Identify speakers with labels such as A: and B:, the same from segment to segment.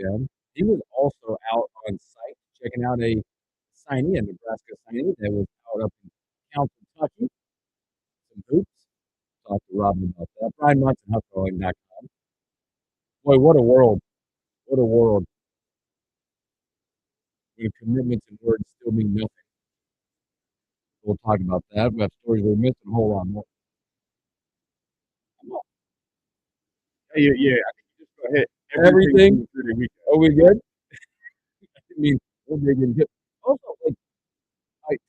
A: weekend, he was also out on site checking out a signee, a Nebraska signee that was out up in County Kentucky. Some hoops. Talk to Robin about that. Brian Munson, HuffCalling.com. Boy, what a world. What a world. When commitments and words still mean nothing. We'll talk about that. We have stories we missed and a whole lot more.
B: Yeah. I think you just go ahead.
A: Everything. Are we good? I mean, we'll dig into it. Also, like,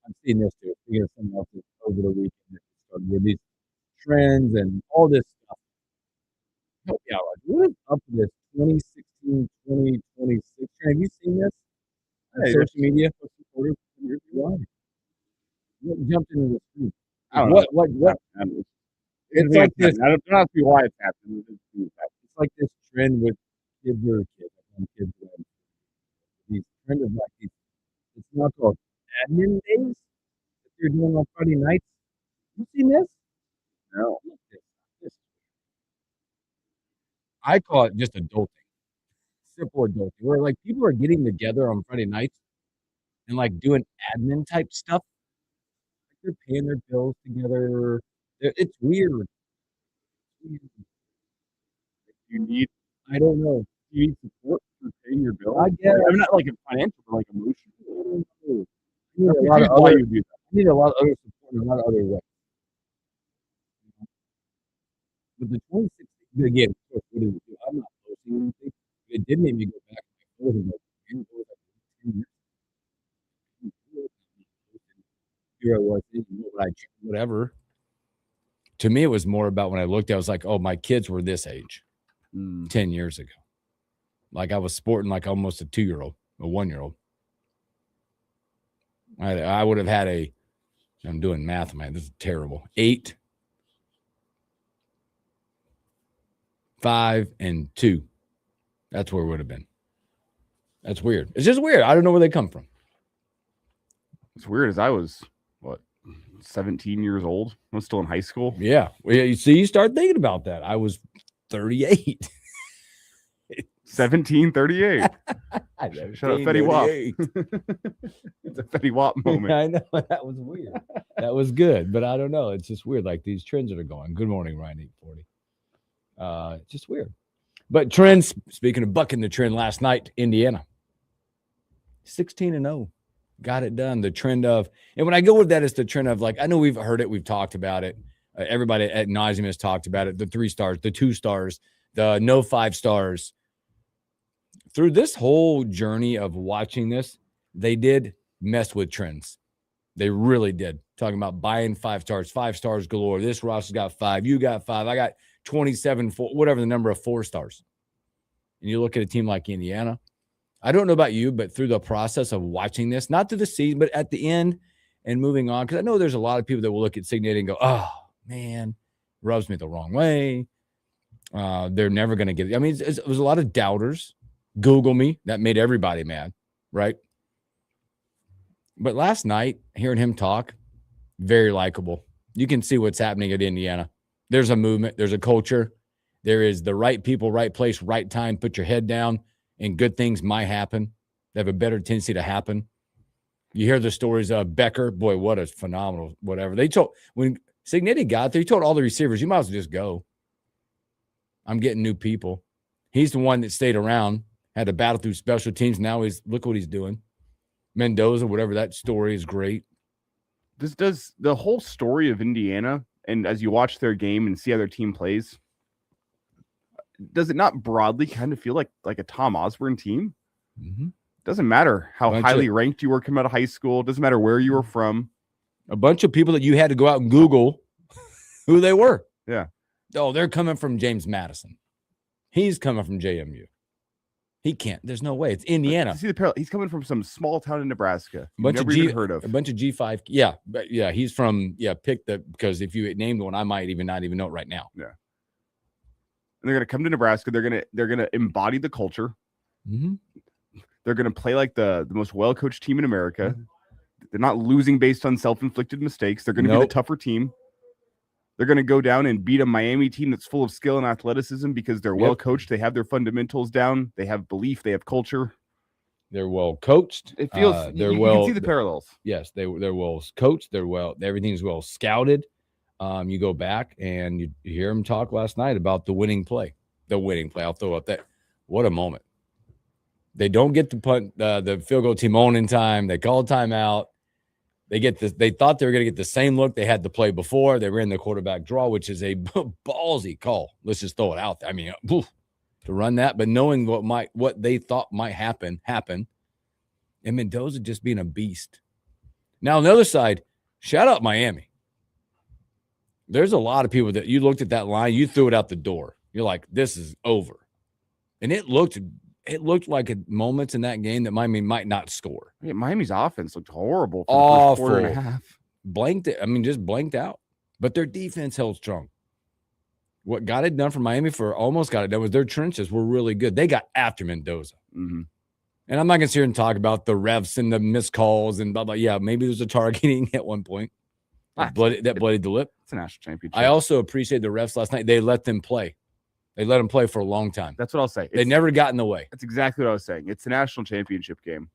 A: I've seen this too. Speaking of something else over the weekend that started with these trends and all this stuff. Help me out. What is up with this 2016, 2026 trend? Have you seen this on social media? Why? What jumped into the street?
B: I don't know.
A: What? It's like this.
B: I don't know why it's happening.
A: It's like this trend with kids or kids. These trend of like these. It's not called admin days that you're doing on Friday nights. You seen this?
B: No.
A: I call it just adulting. Simple adulting. Where like people are getting together on Friday nights and like doing admin type stuff. Like they're paying their bills together. It's weird. I don't know.
B: You need support for paying your bills.
A: I guess.
B: I'm not like a financial, but like emotional.
A: I need a lot of other. I need a lot of other support in a lot of other ways. But the 2016 again, of course, what did it do? I'm not posting anything. It did make me go back to my photos and go, 10 years. Here I was thinking, whatever. To me, it was more about when I looked at it, I was like, oh, my kids were this age 10 years ago. Like I was sporting like almost a 2-year-old, a 1-year-old. I would have had I'm doing math, man. This is terrible. 8, 5, and 2. That's where it would have been. That's weird. It's just weird. I don't know where they come from.
B: It's weird as I was, 17 years old. I was still in high school.
A: Yeah. Well, you see, you start thinking about that. I was 38.
B: 1738. Shut up, Fetty Wap. It's a Fetty Wap moment.
A: I know. That was weird. That was good, but I don't know. It's just weird. Like these trends that are going. Good morning, Ryan 840. It's just weird. But trends, speaking of bucking the trend last night, Indiana. 16-0. Got it done. The trend of, and when I go with that, it's the trend of like, I know we've heard it. We've talked about it. Everybody at nauseam has talked about it. The 3 stars, the 2 stars, the no 5 stars. Through this whole journey of watching this, they did mess with trends. They really did. Talking about buying 5 stars galore. This roster's got 5. You got 5. I got 27, 4, whatever the number of 4 stars. And you look at a team like Indiana. I don't know about you, but through the process of watching this, not through the season, but at the end and moving on, because I know there's a lot of people that will look at Signet and go, oh, man, rubs me the wrong way. They're never going to get it. I mean, it was a lot of doubters. Google me. That made everybody mad, right? But last night, hearing him talk, very likable. You can see what's happening at Indiana. There's a movement. There's a culture. There is the right people, right place, right time. Put your head down. And good things might happen. They have a better tendency to happen. You hear the stories of Becker. Boy, what a phenomenal whatever. They told, when Signetti got there, he told all the receivers, you might as well just go. I'm getting new people. He's the one that stayed around, had to battle through special teams. Now look what he's doing. Mendoza, whatever, that story is great.
B: This does the whole story of Indiana, and as you watch their game and see how their team plays, does it not broadly kind of feel like a Tom Osborne team?
A: Mm-hmm.
B: Doesn't matter how highly ranked you were coming out of high school. Doesn't matter where you were from.
A: A bunch of people that you had to go out and Google who they were.
B: Yeah.
A: Oh, they're coming from James Madison. He's coming from JMU. He can't. There's no way. It's Indiana.
B: See the parallel. He's coming from some small town in Nebraska.
A: Never even heard of. A bunch of G5. Yeah. But yeah, he's from, pick the, because if you named one, I might not even know it right now.
B: Yeah. And they're going to come to Nebraska. They're going to embody the culture.
A: Mm-hmm.
B: They're going to play like the most well-coached team in America. Mm-hmm. They're not losing based on self-inflicted mistakes. They're going to be the tougher team. They're going to go down and beat a Miami team that's full of skill and athleticism because they're well coached. They have their fundamentals down. They have belief. They have culture.
A: They're well coached.
B: It feels you can see the parallels.
A: Yes, they're well coached. Everything's well scouted. You go back and you hear them talk last night about the winning play. The winning play. I'll throw up that. What a moment. They don't get the field goal team on in time. They call timeout. They thought they were going to get the same look they had the play before. They ran the quarterback draw, which is a ballsy call. Let's just throw it out there. I mean, to run that, but knowing what they thought might happen, and Mendoza just being a beast. Now on the other side, shout out Miami. There's a lot of people that you looked at that line, you threw it out the door. You're like, this is over, and it looked like at moments in that game that Miami might not score.
B: Yeah, Miami's offense looked horrible for the first quarter and a half.
A: Just blanked out. But their defense held strong. What got it done for Miami almost got it done was their trenches were really good. They got after Mendoza.
B: Mm-hmm.
A: And I'm not going to sit here and talk about the refs and the missed calls and blah, blah. Yeah, maybe there's a targeting at one point. That bloodied the lip.
B: It's a national championship.
A: I also appreciate the refs last night. They let them play. They let them play for a long time.
B: That's what I'll say.
A: They never got in the way.
B: That's exactly what I was saying. It's a national championship game.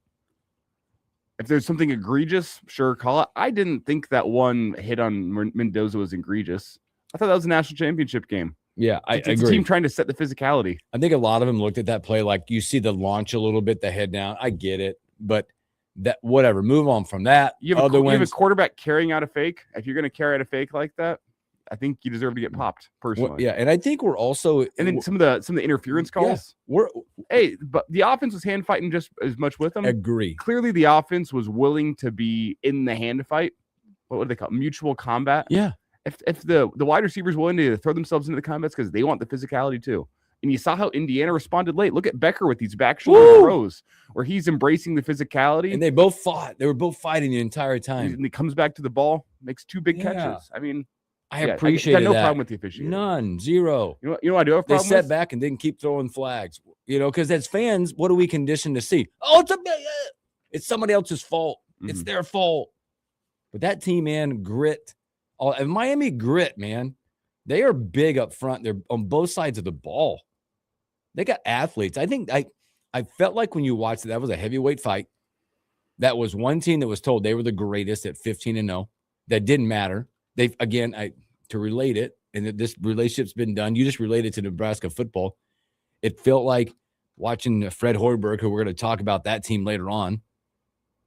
B: If there's something egregious, sure, call it. I didn't think that one hit on Mendoza was egregious. I thought that was a national championship game.
A: Yeah, I agree.
B: It's a team trying to set the physicality.
A: I think a lot of them looked at that play like you see the launch a little bit, the head down. I get it, but that whatever. Move on from that.
B: You have a quarterback carrying out a fake. If you're going to carry out a fake like that, I think you deserve to get popped personally.
A: Well, yeah, and I think we're also,
B: and then some of the interference calls.
A: Yeah,
B: but the offense was hand fighting just as much with them.
A: Agree.
B: Clearly, the offense was willing to be in the hand fight. What do they call it? Mutual combat?
A: Yeah.
B: If the wide receivers willing to throw themselves into the combats because they want the physicality too. And you saw how Indiana responded late. Look at Becker with these back shoulder throws where he's embracing the physicality.
A: And they both fought. They were both fighting the entire time.
B: And he comes back to the ball, makes two big catches. I mean,
A: I appreciate that.
B: No problem with the officiating.
A: None. Zero.
B: You know what I do have a problem
A: with? They sat back and didn't keep throwing flags. Because as fans, what are we conditioned to see? Oh, it's somebody else's fault. Mm-hmm. It's their fault. But that team, man, grit. And Miami grit, man. They are big up front. They're on both sides of the ball. They got athletes. I think I felt like when you watched it, that was a heavyweight fight. That was one team that was told they were the greatest at 15-0. That didn't matter. To relate it, and this relationship's been done, you just related to Nebraska football. It felt like watching Fred Hoiberg, who we're going to talk about that team later on.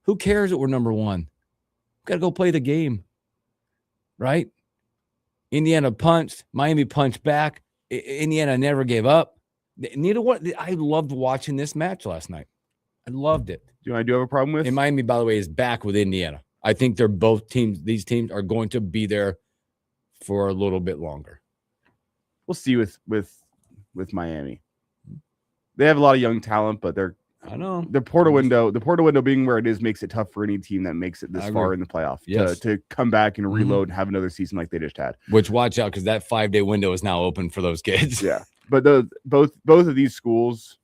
A: Who cares that we're number one? Got to go play the game, right? Indiana punched, Miami punched back. Indiana never gave up. Neither one. I loved watching this match last night. I loved it.
B: Do I have a problem with?
A: And Miami, by the way, is back with Indiana. I think they're both teams. These teams are going to be there for a little bit longer.
B: We'll see with Miami. They have a lot of young talent, but the portal window being where it is makes it tough for any team that makes it this far in the playoff to come back and reload and have another season like they just had.
A: Which watch out because that 5-day window is now open for those kids.
B: Yeah, but both of these schools,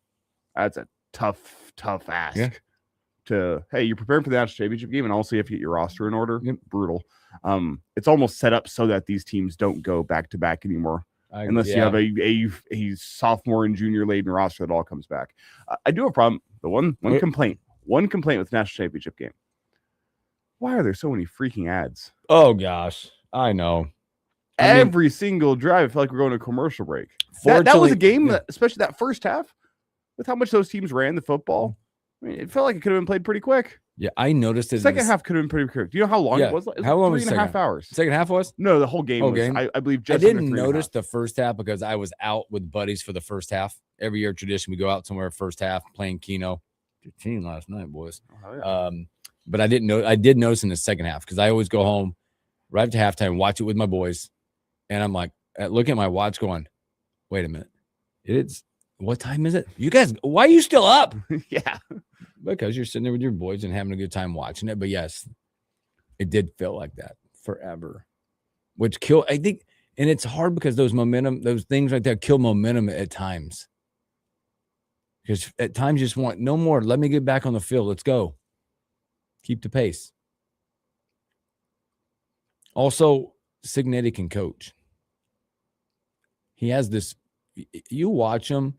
B: that's a tough ask.
A: Yeah.
B: You're preparing for the national championship game, and also you have to get your roster in order. Yep. Brutal. It's almost set up so that these teams don't go back to back anymore, unless you have a sophomore and junior laden roster that all comes back. I do have a problem. The one complaint with the national championship game. Why are there so many freaking ads?
A: Oh gosh, I know.
B: Every single drive, I feel like we're going to a commercial break. That was a game, especially that first half, with how much those teams ran the football. I mean, it felt like it could have been played pretty quick.
A: Yeah, I noticed it.
B: Second half could have been pretty quick. Do you know how long it was? It was
A: how long
B: 3.5 hours.
A: Second half was?
B: No, the whole game was. I believe just
A: I didn't notice the first half because I was out with buddies for the first half. Every year tradition, we go out somewhere first half playing Keno. Good team last night, boys.
B: Oh, yeah.
A: But I didn't know. I did notice in the second half because I always go home right after halftime, watch it with my boys, and I'm like, looking at my watch, going, "Wait a minute, it's what time is it? You guys, why are you still up?"
B: Yeah.
A: Because you're sitting there with your boys and having a good time watching it. But yes, it did feel like that forever, which I think, and it's hard because those things right there kill momentum at times. Because at times you just want no more. Let me get back on the field. Let's go. Keep the pace. Also, Signetti can coach. He has this. You watch him.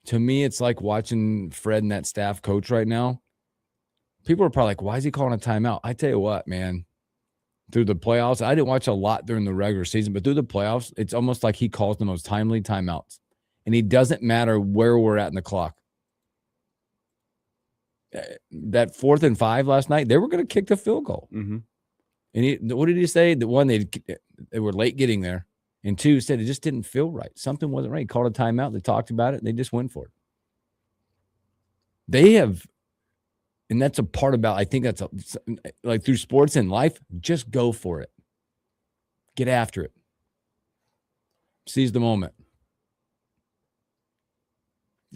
A: To me, it's like watching Fred and that staff coach right now. People are probably like, why is he calling a timeout? I tell you what, man, through the playoffs, I didn't watch a lot during the regular season, but through the playoffs, it's almost like he calls the most timely timeouts. And he doesn't matter where we're at in the clock. That 4th and 5 last night, they were going to kick the field goal.
B: Mm-hmm.
A: And what did he say? The one, they were late getting there. And 2, said it just didn't feel right. Something wasn't right. He called a timeout. They talked about it. And they just went for it. They have, and that's a part about, I think that's like through sports and life, just go for it. Get after it. Seize the moment.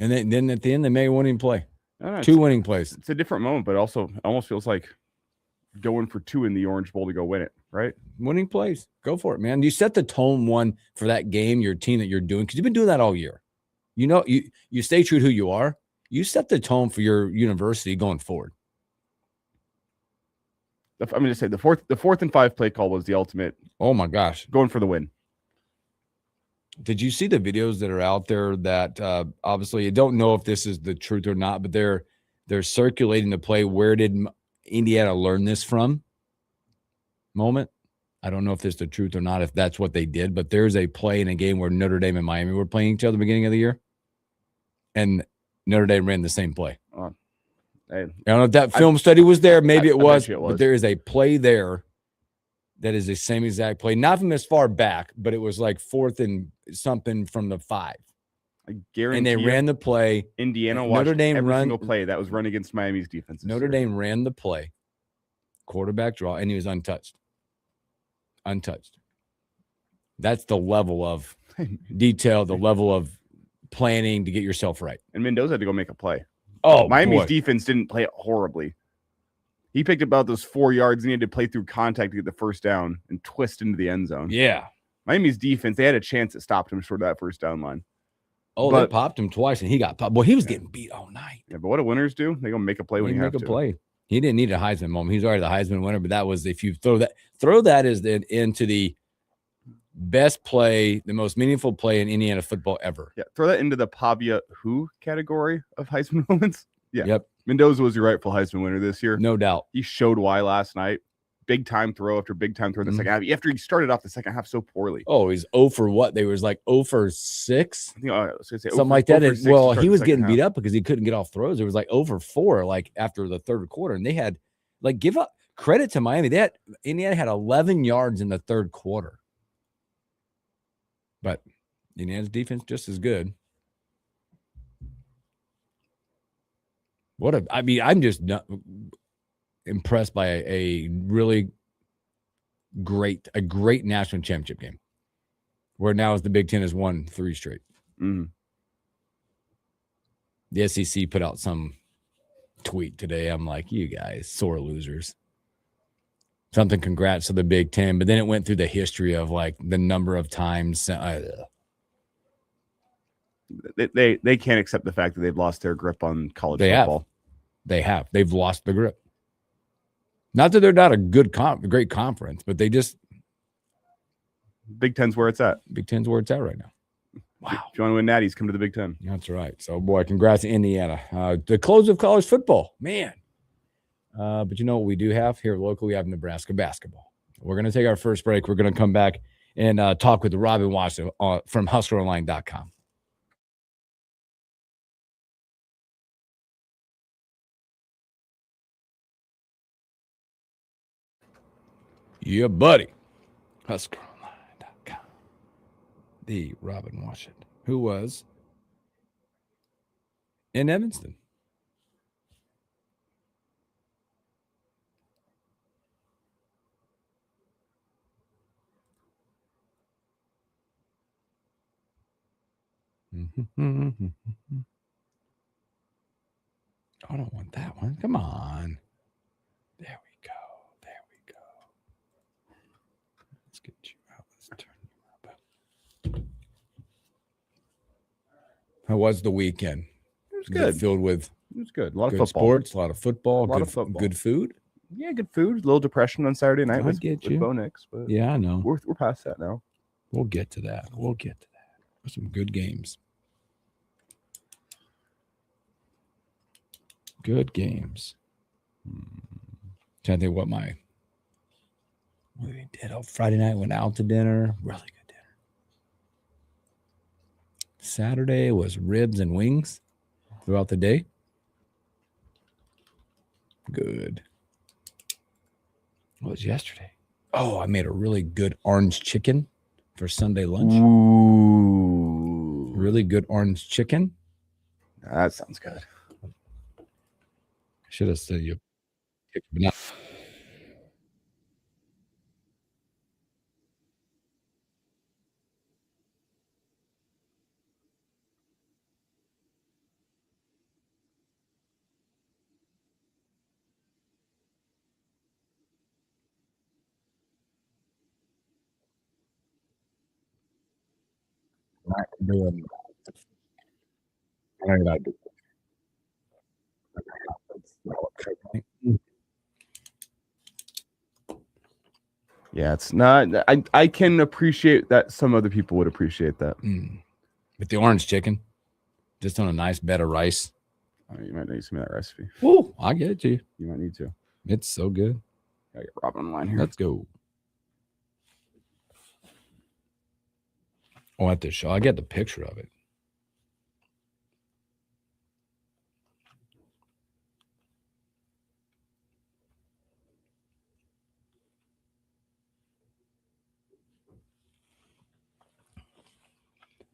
A: And then at the end, they made a winning play. 2 winning plays.
B: It's a different moment, but also almost feels like going for 2 in the Orange Bowl to go win it, right?
A: Winning plays. Go for it, man. You set the tone one for that game, your team that you're doing, because you've been doing that all year. You know, you stay true to who you are. You set the tone for your university going forward.
B: I'm going to say the 4th and 5 play call was the ultimate.
A: Oh my gosh.
B: Going for the win.
A: Did you see the videos that are out there that obviously you don't know if this is the truth or not, but they're circulating the play. Where did Indiana learn this from? Moment. I don't know if this is the truth or not, if that's what they did, but there's a play in a game where Notre Dame and Miami were playing each other at the beginning of the year, and Notre Dame ran the same play. I don't know if that film study was there. Maybe it was, but there is a play there that is the same exact play, not from as far back, but it was like 4th and something from the 5.
B: I guarantee.
A: And they ran the play.
B: Indiana watched Notre Dame every single play that was run against Miami's defense.
A: Notre Dame ran the play, quarterback draw, and he was untouched. Untouched. That's the level of detail, the level of planning to get yourself right.
B: And Mendoza had to go make a play.
A: Oh,
B: Miami's defense didn't play it horribly. He picked about those 4 yards and he had to play through contact to get the first down and twist into the end zone.
A: Yeah.
B: Miami's defense, they had a chance that stopped him short of that first down line.
A: Oh, they popped him twice and he got popped. Well, he was getting beat all night.
B: Yeah, but what do winners do? They go make a play when you have to.
A: Make a play. He didn't need a Heisman moment. He's already the Heisman winner, but that was, if you throw that as into the best play, the most meaningful play in Indiana football ever.
B: Yeah, throw that into the Pavia who category of Heisman moments. Yeah.
A: Yep.
B: Mendoza was your rightful Heisman winner this year.
A: No doubt.
B: He showed why last night. Big time throw after big time throw in the second half. After he started off the second half so poorly.
A: Oh, he's 0 for what? They was like 0 for 6?
B: I think I was going to say
A: something like that. Well, he was getting beat up because he couldn't get off throws. It was like 0 for 4 like after the third quarter. And they had, like, give up credit to Miami. Indiana had 11 yards in the third quarter. But Indiana's defense just as good. I'm just not impressed by a really great national championship game, where now the Big Ten has won 3 straight.
B: Mm-hmm.
A: The SEC put out some tweet today. I'm like, you guys, sore losers. Something, congrats to the Big Ten, but then it went through the history of like the number of times.
B: They can't accept the fact that they've lost their grip on college football. They've lost the grip. Not that they're not a great conference, but they just. Big Ten's where it's at.
A: Big Ten's where it's at right now. Wow.
B: If you want to win natties, come to the Big Ten.
A: That's right. So, boy, congrats to Indiana. The close of college football, man. But you know what we do have here locally? We have Nebraska basketball. We're going to take our first break. We're going to come back and talk with Robin Washington from HustlerOnline.com. Yeah, buddy. HustlerOnline.com. The Robin Washington, who was in Evanston. I don't want that one. Come on. There we go. Let's get you out. Let's turn you up. How was the weekend?
B: It was good.
A: Filled with.
B: It was good. A lot of
A: good
B: football.
A: Sports, a lot of football.
B: A lot of football.
A: Good food.
B: Yeah, good food. A little depression on Saturday night with
A: Bo Nix, but
B: yeah, I know.
A: We're
B: We're past that now.
A: We'll get to that. Some good games. Good games. Trying to think what we did. Friday night, went out to dinner. Really good dinner. Saturday was ribs and wings throughout the day. Good. What was yesterday? Oh, I made a really good orange chicken for Sunday lunch.
B: Ooh.
A: Really good orange chicken.
B: That sounds good.
A: Should have said you. But not.
B: Yeah, it's not. I can appreciate that. Some other people would appreciate that.
A: With the orange chicken, just on a nice bed of rice.
B: Oh, you might need some of that recipe.
A: Oh, I get it to you.
B: You might need to.
A: It's so good.
B: I get Robin on the line here.
A: Let's go. Oh, at the show, I get the picture of it.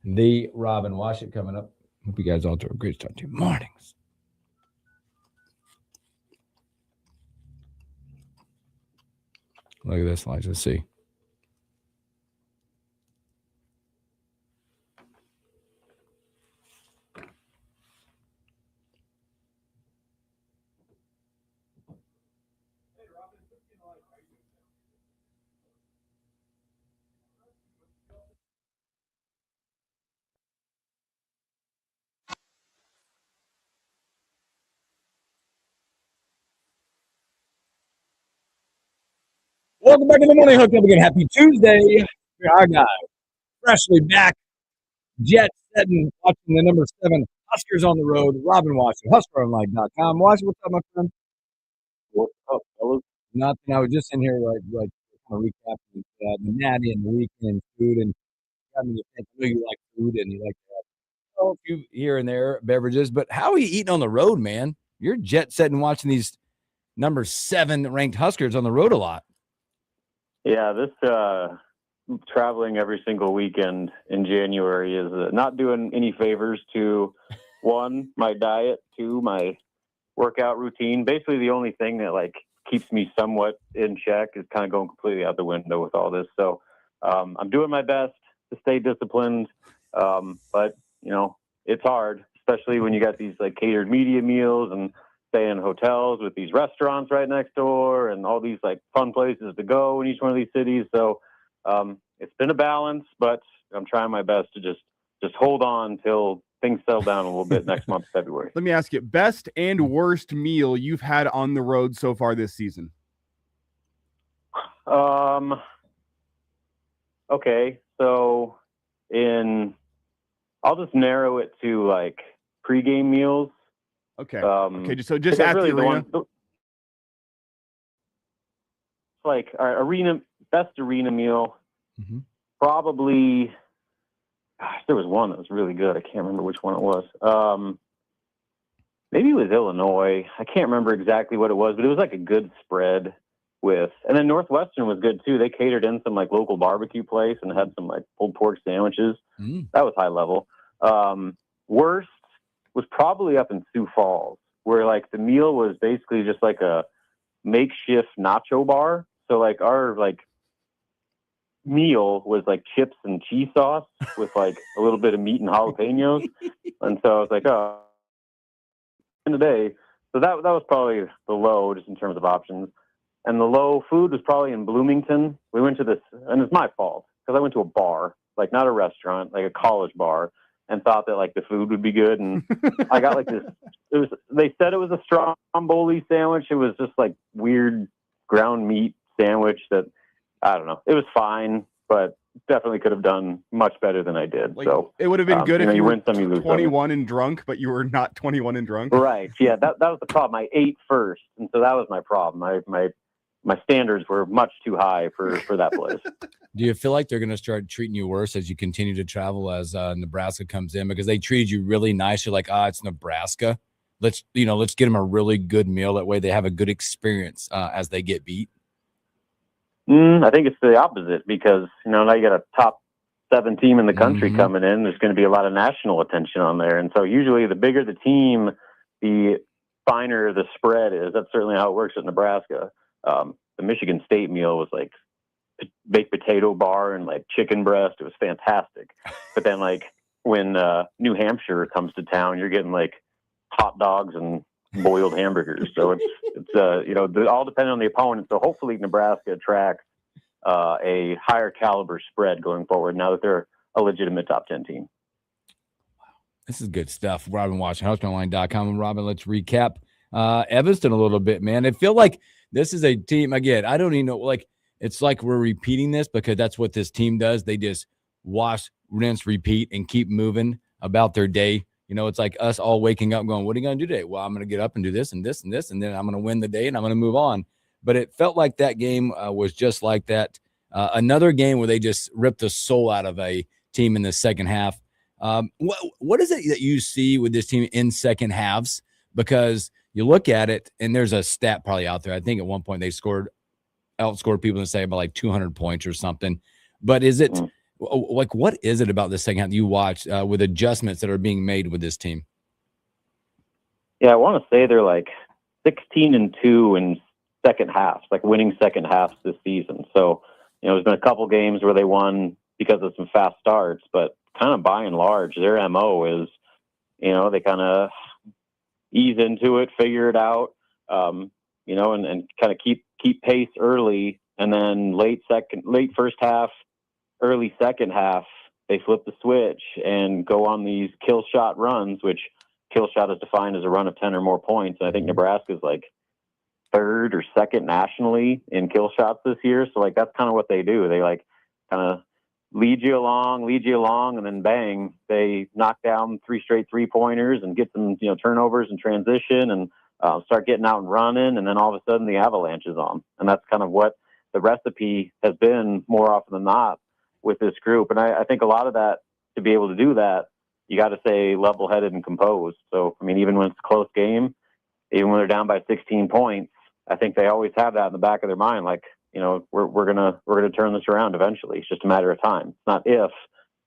A: The Robin Washit coming up. Hope you guys all do a great start to your mornings. Look at this, let's see. Welcome back to the morning hookup again. Happy Tuesday. Our guy, freshly back, jet setting, watching the number 7 Huskers on the road. Robin Washit, HuskerOnline.com. Washit, what's up, my friend? What's up, fellas? Nothing. I was just in here, like kind of recapping the Natty and the weekend food, and I mean, I know you like food and you like a few here and there beverages, but how are you eating on the road, man? You're jet setting, watching these number 7 ranked Huskers on the road a lot.
C: Yeah, this traveling every single weekend in January is not doing any favors to, 1, my diet, 2, my workout routine. Basically, the only thing that like keeps me somewhat in check is kind of going completely out the window with all this. So I'm doing my best to stay disciplined, but you know it's hard, especially when you got these like catered media meals and stay in hotels with these restaurants right next door and all these like fun places to go in each one of these cities. So it's been a balance, but I'm trying my best to just hold on till things settle down a little bit next month, February.
B: Let me ask you, best and worst meal you've had on the road so far this season?
C: Okay. So I'll just narrow it to like pregame meals.
B: Okay. Okay. Just at
C: really
B: the arena.
C: Like our best arena meal. Mm-hmm. Probably. Gosh, there was one that was really good. I can't remember which one it was. Maybe it was Illinois. I can't remember exactly what it was, but it was like a good spread with. And then Northwestern was good too. They catered in some like local barbecue place and had some like pulled pork sandwiches. That was high level. Worst was probably up in Sioux Falls, where like the meal was basically just like a makeshift nacho bar. So like our like meal was like chips and cheese sauce with like a little bit of meat and jalapenos. And so I was like, oh, in the day. So that was probably the low just in terms of options. And the low food was probably in Bloomington. We went to this, and it's my fault because I went to a bar, like not a restaurant, like a college bar, and thought that like the food would be good. And I got like this, they said it was a stromboli sandwich. It was just like weird ground meat sandwich that, I don't know. It was fine, but definitely could have done much better than I did.
B: Like,
C: so
B: it would have been good if you were
C: win some, you lose
B: 21 and drunk, but you were not 21 and drunk.
C: Right. Yeah, that was the problem. I ate first, and so that was my problem. My standards were much too high for that place.
A: Do you feel like they're going to start treating you worse as you continue to travel as Nebraska comes in, because they treated you really nice? You're like, it's Nebraska. Let's get them a really good meal. That way they have a good experience as they get beat.
C: I think it's the opposite, because, now you got a top 7 team in the country coming in. There's going to be a lot of national attention on there. And so usually the bigger the team, the finer the spread is. That's certainly how it works at Nebraska. The Michigan State meal was like baked potato bar and like chicken breast. It was fantastic. But then when New Hampshire comes to town, you're getting like hot dogs and boiled hamburgers. So it's all depending on the opponent. So hopefully Nebraska attracts a higher caliber spread going forward now that they're a legitimate top 10 team.
A: This is good stuff. Robin watching HuskmanOnline.com. And Robin, let's recap Evanston a little bit, man. I feel like this is a team, again, I don't even know, it's like we're repeating this because that's what this team does. They just wash, rinse, repeat, and keep moving about their day. It's like us all waking up going, what are you going to do today? Well, I'm going to get up and do this and this and this, and then I'm going to win the day and I'm going to move on. But it felt like that game was just like that. Another game where they just ripped the soul out of a team in the second half. What is it that you see with this team in second halves? Because you look at it, and there's a stat probably out there. I think at one point they outscored people and say about like 200 points or something. But is it what is it about the second half you watch with adjustments that are being made with this team?
C: Yeah, I want to say they're like 16-2 in second halves, like winning second halves this season. So, there's been a couple games where they won because of some fast starts, but kind of by and large, their MO is, they kind of ease into it, figure it out, and kind of keep pace early, and then late first half, early second half, they flip the switch and go on these kill shot runs, which kill shot is defined as a run of 10 or more points. And I think Nebraska's like third or second nationally in kill shots this year. So that's kind of what they do. They kind of lead you along, and then bang, they knock down 3 straight 3-pointers and get some, turnovers and transition and start getting out and running. And then all of a sudden the avalanche is on. And that's kind of what the recipe has been more often than not with this group. And I think a lot of that, to be able to do that, you got to stay level-headed and composed. So, even when it's a close game, even when they're down by 16 points, I think they always have that in the back of their mind. We're gonna turn this around eventually. It's just a matter of time. It's not if,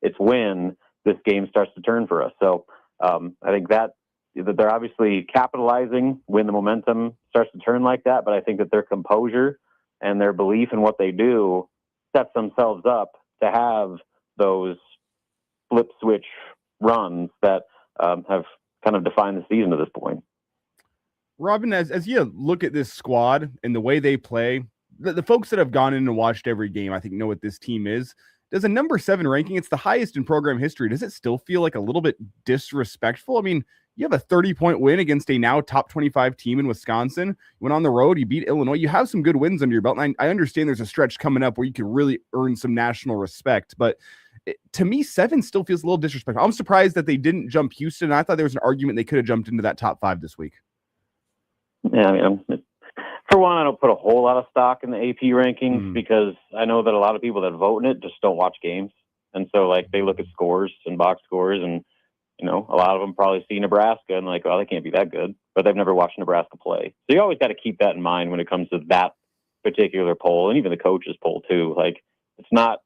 C: it's when this game starts to turn for us. So I think that they're obviously capitalizing when the momentum starts to turn like that. But I think that their composure and their belief in what they do sets themselves up to have those flip switch runs that have kind of defined the season to this point.
B: Robin, as you look at this squad and the way they play, the folks that have gone in and watched every game, I think, know what this team is. Does a number 7 ranking, it's the highest in program history, does it still feel like a little bit disrespectful? You have a 30-point win against a now top 25 team in Wisconsin. You went on the road, you beat Illinois. You have some good wins under your belt. And I understand there's a stretch coming up where you can really earn some national respect. But to me, 7 still feels a little disrespectful. I'm surprised that they didn't jump Houston. I thought there was an argument they could have jumped into that top 5 this week.
C: Yeah, for one, I don't put a whole lot of stock in the AP rankings because I know that a lot of people that vote in it just don't watch games. And so, they look at scores and box scores, and, a lot of them probably see Nebraska and oh, they can't be that good, but they've never watched Nebraska play. So you always got to keep that in mind when it comes to that particular poll, and even the coaches poll too. It's not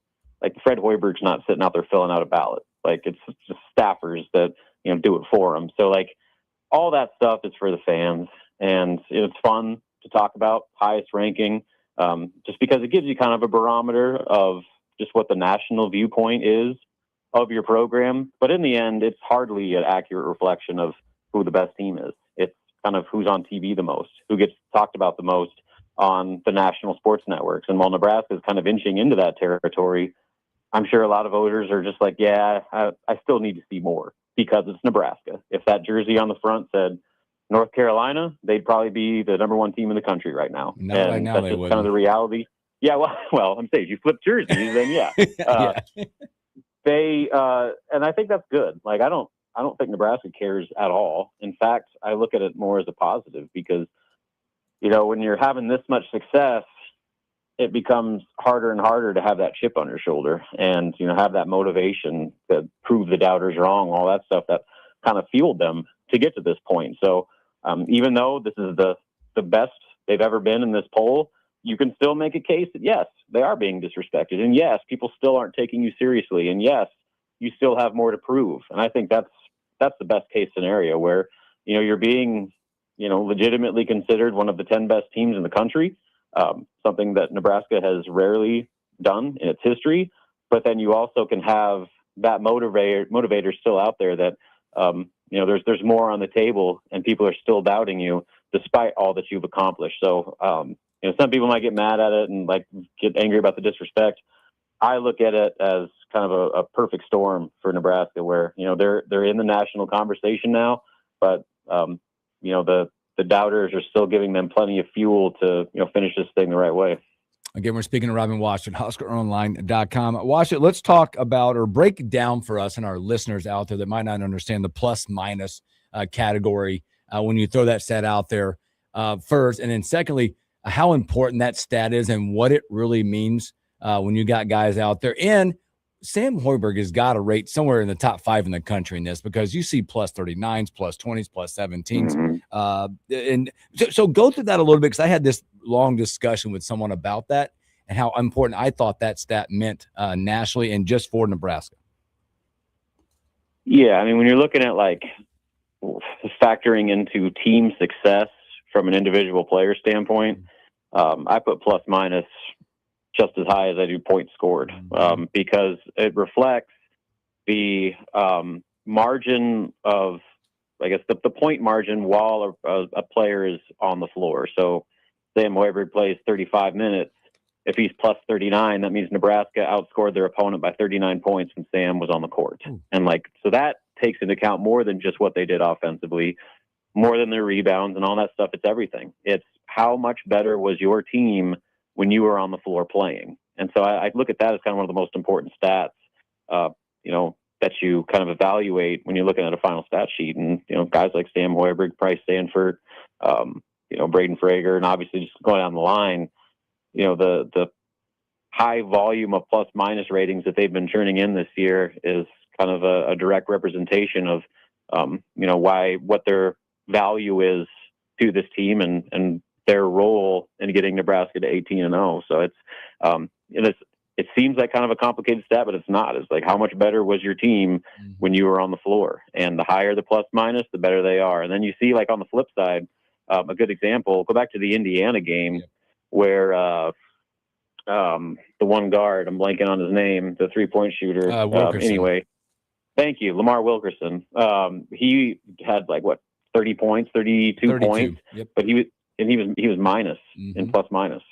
C: Fred Hoiberg's not sitting out there filling out a ballot. It's just staffers that, do it for him. So all that stuff is for the fans. And it's fun to talk about highest ranking, just because it gives you kind of a barometer of just what the national viewpoint is of your program. But in the end, it's hardly an accurate reflection of who the best team is. It's kind of who's on TV the most, who gets talked about the most on the national sports networks. And while Nebraska is kind of inching into that territory, I'm sure a lot of voters are just I still need to see more because it's Nebraska. If that jersey on the front said North Carolina, they'd probably be the number 1 team in the country right now.
A: Right now
C: that's just kind of the reality Yeah, well, I'm saying if you flip jerseys, then yeah. They and I think that's good. Like I don't think Nebraska cares at all. In fact, I look at it more as a positive because, when you're having this much success, it becomes harder and harder to have that chip on your shoulder and, have that motivation to prove the doubters wrong, all that stuff that kind of fueled them to get to this point. So even though this is the best they've ever been in this poll, you can still make a case that, yes, they are being disrespected. And yes, people still aren't taking you seriously. And yes, you still have more to prove. And I think that's the best case scenario where, you're being, legitimately considered one of the 10 best teams in the country, something that Nebraska has rarely done in its history. But then you also can have that motivator still out there that, there's more on the table and people are still doubting you despite all that you've accomplished. So, some people might get mad at it and get angry about the disrespect. I look at it as kind of a perfect storm for Nebraska where, they're in the national conversation now, but, the doubters are still giving them plenty of fuel to, finish this thing the right way.
A: Again, we're speaking to Robin Wash at HuskerOnline.com. Wash, let's talk about or break down for us and our listeners out there that might not understand the plus-minus category when you throw that stat out there first. And then secondly, how important that stat is and what it really means when you got guys out there. And Sam Hoiberg has got to rate somewhere in the top 5 in the country in this because you see plus 39s, plus 20s, plus 17s.
C: Mm-hmm.
A: And so go through that a little bit because I had this long discussion with someone about that and how important I thought that stat meant nationally and just for Nebraska.
C: Yeah, I mean, when you're looking at factoring into team success from an individual player standpoint, I put plus minus just as high as I do points scored because it reflects the margin of, I guess, the point margin while a player is on the floor. So Sam Hoiberg plays 35 minutes. If he's plus 39, that means Nebraska outscored their opponent by 39 points when Sam was on the court. And so that takes into account more than just what they did offensively, more than their rebounds and all that stuff. It's everything. It's how much better was your team when you were on the floor playing. And so I look at that as kind of one of the most important stats, that you kind of evaluate when you're looking at a final stat sheet. And, guys like Sam Hoiberg, Price Stanford, Braden Frager, and obviously just going down the line, the high volume of plus minus ratings that they've been turning in this year is kind of a direct representation of, what their value is to this team and their role in getting Nebraska to 18-0. So it seems like kind of a complicated stat, but it's not. It's like how much better was your team when you were on the floor, and the higher the plus minus, the better they are. And then you see on the flip side, a good example. Go back to the Indiana game where the one guard, I'm blanking on his name, the 3-point shooter. Anyway, thank you, Lamar Wilkerson. He had 30 points, 32 points, but he was minus and plus minus.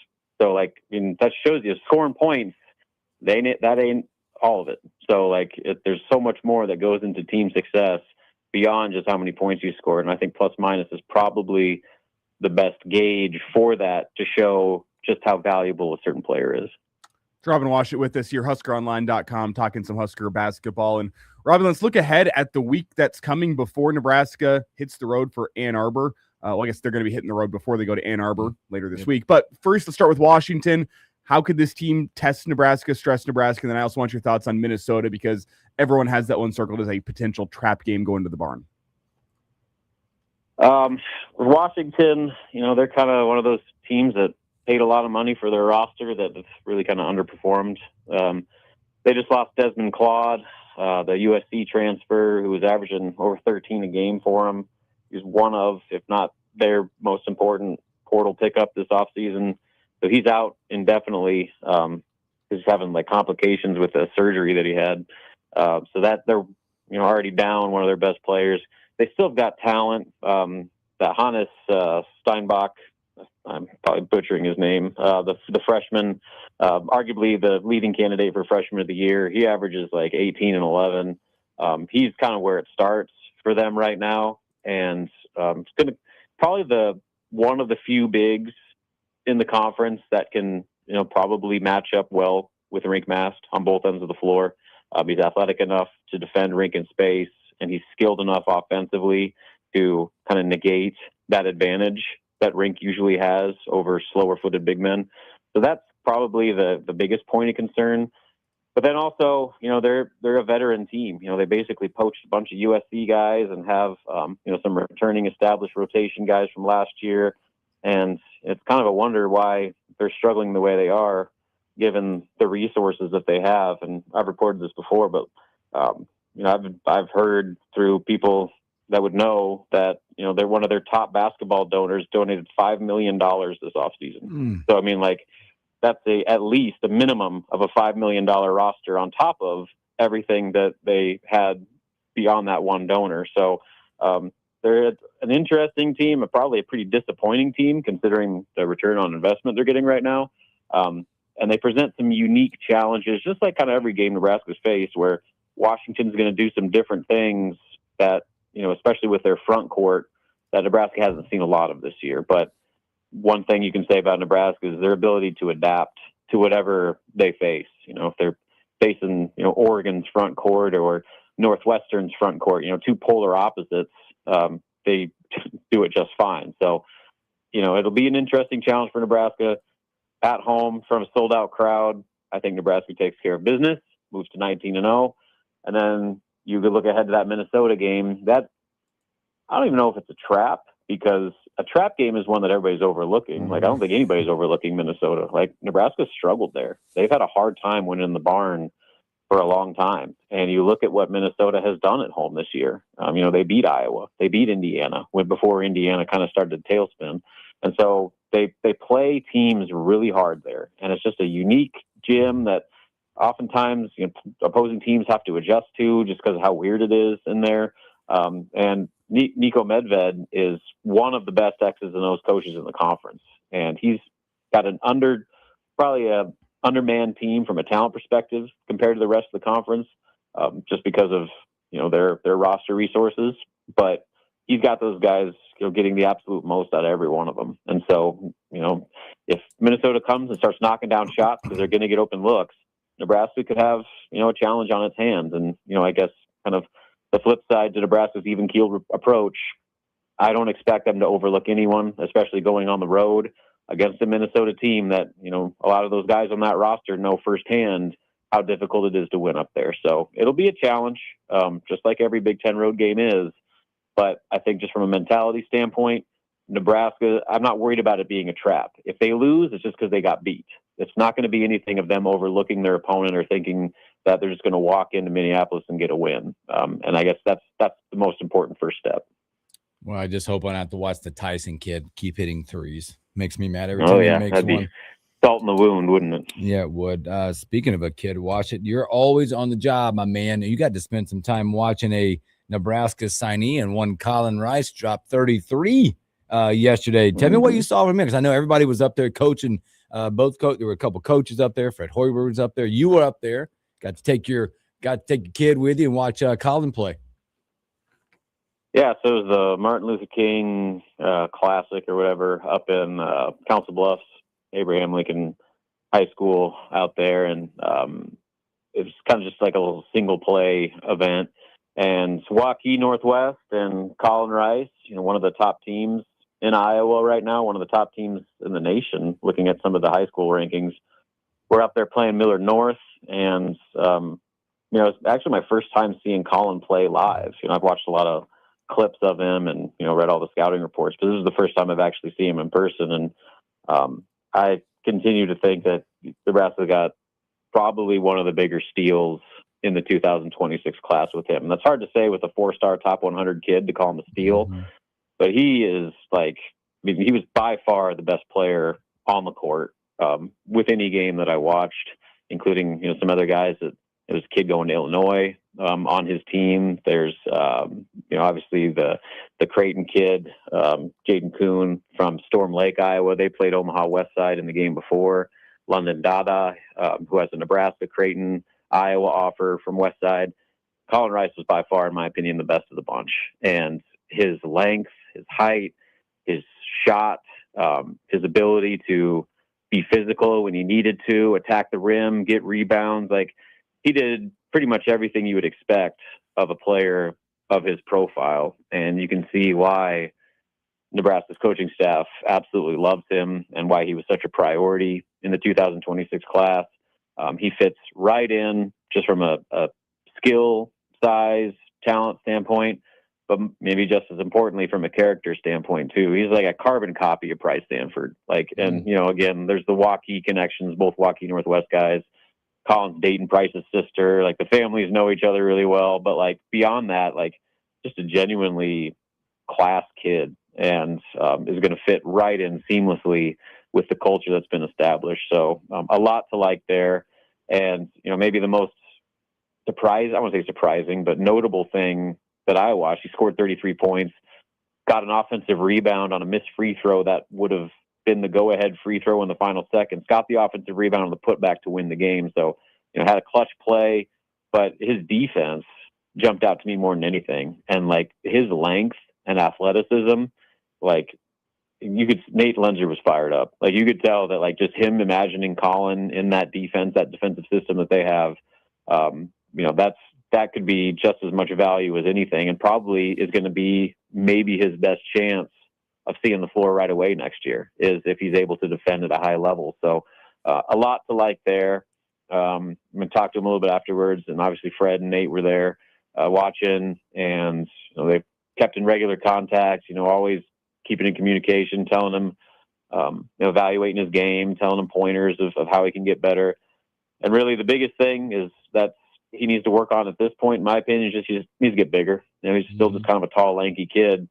C: So that shows you scoring points. That ain't all of it. So there's so much more that goes into team success beyond just how many points you scored. And I think plus minus is probably the best gauge for that to show just how valuable a certain player is.
B: Robin Wash it with us here, HuskerOnline.com, talking some Husker basketball. And Robin, let's look ahead at the week that's coming before Nebraska hits the road for Ann Arbor. I guess they're going to be hitting the road before they go to Ann Arbor later this week. But first, let's start with Washington. How could this team test Nebraska, stress Nebraska? And then I also want your thoughts on Minnesota because everyone has that one circled as a potential trap game going to the barn.
C: Washington, they're kind of one of those teams that paid a lot of money for their roster that have really kind of underperformed. They just lost Desmond Claude, the USC transfer, who was averaging over 13 a game for them. He's one of, if not their most important portal pickup this offseason. So he's out indefinitely. He's having complications with a surgery that he had. So that they're already down one of their best players. They still have got talent. That Hannes Steinbach, I'm probably butchering his name, the freshman, arguably the leading candidate for freshman of the year. He averages 18 and 11. He's kind of where it starts for them right now. And it's going to probably one of the few bigs in the conference that can probably match up well with Rink Mast on both ends of the floor. He's athletic enough to defend Rink in space, and he's skilled enough offensively to kind of negate that advantage that Rink usually has over slower-footed big men. So that's probably the biggest point of concern. But then also, they're a veteran team. They basically poached a bunch of USC guys and have, some returning established rotation guys from last year. And it's kind of a wonder why they're struggling the way they are, given the resources that they have. And I've reported this before, but, I've heard through people that would know that, they're one of their top basketball donors donated $5 million this offseason. So, that's at least a minimum of a $5 million roster on top of everything that they had beyond that one donor. So they're an interesting team, probably a pretty disappointing team considering the return on investment they're getting right now. And they present some unique challenges, just like kind of every game Nebraska's faced, where Washington's going to do some different things that, especially with their front court, that Nebraska hasn't seen a lot of this year. But one thing you can say about Nebraska is their ability to adapt to whatever they face. If they're facing, Oregon's front court or Northwestern's front court, two polar opposites, they do it just fine. So, it'll be an interesting challenge for Nebraska at home from a sold out crowd. I think Nebraska takes care of business, moves to 19-0. And then you could look ahead to that Minnesota game. That, I don't even know if it's a trap, because a trap game is one that everybody's overlooking. I don't think anybody's overlooking Minnesota. Nebraska struggled there. They've had a hard time winning the barn for a long time. And you look at what Minnesota has done at home this year. They beat Iowa. They beat Indiana before Indiana kind of started to tailspin. And so they play teams really hard there. And it's just a unique gym that oftentimes opposing teams have to adjust to just because of how weird it is in there. And Nico Medved is one of the best X's and O's coaches in the conference. And he's got probably a undermanned team from a talent perspective compared to the rest of the conference, just because of, their roster resources. But he's got those guys, getting the absolute most out of every one of them. And so, if Minnesota comes and starts knocking down shots because they're going to get open looks, Nebraska could have, a challenge on its hands. And, I guess kind of the flip side to Nebraska's even-keeled approach, I don't expect them to overlook anyone, especially going on the road against a Minnesota team that, a lot of those guys on that roster know firsthand how difficult it is to win up there. So it'll be a challenge, just like every Big Ten road game is. But I think just from a mentality standpoint, Nebraska, I'm not worried about it being a trap. If they lose, it's just because they got beat. It's not going to be anything of them overlooking their opponent or thinking that they're just going to walk into Minneapolis and get a win. And I guess that's the most important first step.
A: Well, I just hope I don't have to watch the Tyson kid keep hitting threes. Makes me mad every time he makes
C: that'd
A: one.
C: Be salt in the wound, wouldn't it?
A: Yeah, it would. Speaking of a kid, watch it. You're always on the job, my man. You got to spend some time watching a Nebraska signee, and one Colin Rice dropped 33 yesterday. Tell me what you saw from him, because I know everybody was up there coaching. There were a couple coaches up there. Fred Hoiberg was up there. You were up there. Got to take your kid with you and watch Colin play.
C: Yeah, so it was the Martin Luther King Classic or whatever up in Council Bluffs, Abraham Lincoln High School out there, and it was kind of just like a little single play event. And Waukee Northwest and Colin Rice, one of the top teams in Iowa right now, one of the top teams in the nation, looking at some of the high school rankings. We're up there playing Millard North, and it's actually my first time seeing Colin play live. I've watched a lot of clips of him and read all the scouting reports, but this is the first time I've actually seen him in person. And I continue to think that Nebraska got probably one of the bigger steals in the 2026 class with him. And that's hard to say with a 4-star top 100 kid to call him a steal, but he is he was by far the best player on the court with any game that I watched, including some other guys that there was a kid going to Illinois on his team. There's obviously the Creighton kid, Jaden Kuhn from Storm Lake, Iowa. They played Omaha West Side in the game before. London Dada, who has a Nebraska, Creighton, Iowa offer from West Side. Colin Rice was by far, in my opinion, the best of the bunch. And his length, his height, his shot, his ability to be physical when he needed to, attack the rim, get rebounds. Like, he did pretty much everything you would expect of a player of his profile. And you can see why Nebraska's coaching staff absolutely loves him and why he was such a priority in the 2026 class. He fits right in just from a skill, size, talent standpoint, but maybe just as importantly from a character standpoint too. He's like a carbon copy of Price Stanford. Like, and again, there's the Waukee connections, both Waukee Northwest guys. Colin's dating Price's sister. Like, the families know each other really well, but like beyond that, like, just a genuinely class kid, and is going to fit right in seamlessly with the culture that's been established. So a lot to like there. And, maybe the most I won't say surprising, but notable thing that I watched, he scored 33 points, got an offensive rebound on a missed free throw that would have been the go-ahead free throw in the final seconds, got the offensive rebound on the putback to win the game. So, had a clutch play, but his defense jumped out to me more than anything. And like, his length and athleticism, like, Nate Lenzer was fired up. Like, you could tell that, like, just him imagining Colin in that defense, that defensive system that they have, that could be just as much value as anything, and probably is going to be maybe his best chance of seeing the floor right away next year, is if he's able to defend at a high level. So a lot to like there. I'm going to talk to him a little bit afterwards, and obviously Fred and Nate were there watching, and they've kept in regular contact, always keeping in communication, telling him, evaluating his game, telling him pointers of how he can get better. And really the biggest thing is that he needs to work on at this point, in my opinion, is just he needs to get bigger. He's still just kind of a tall, lanky kid.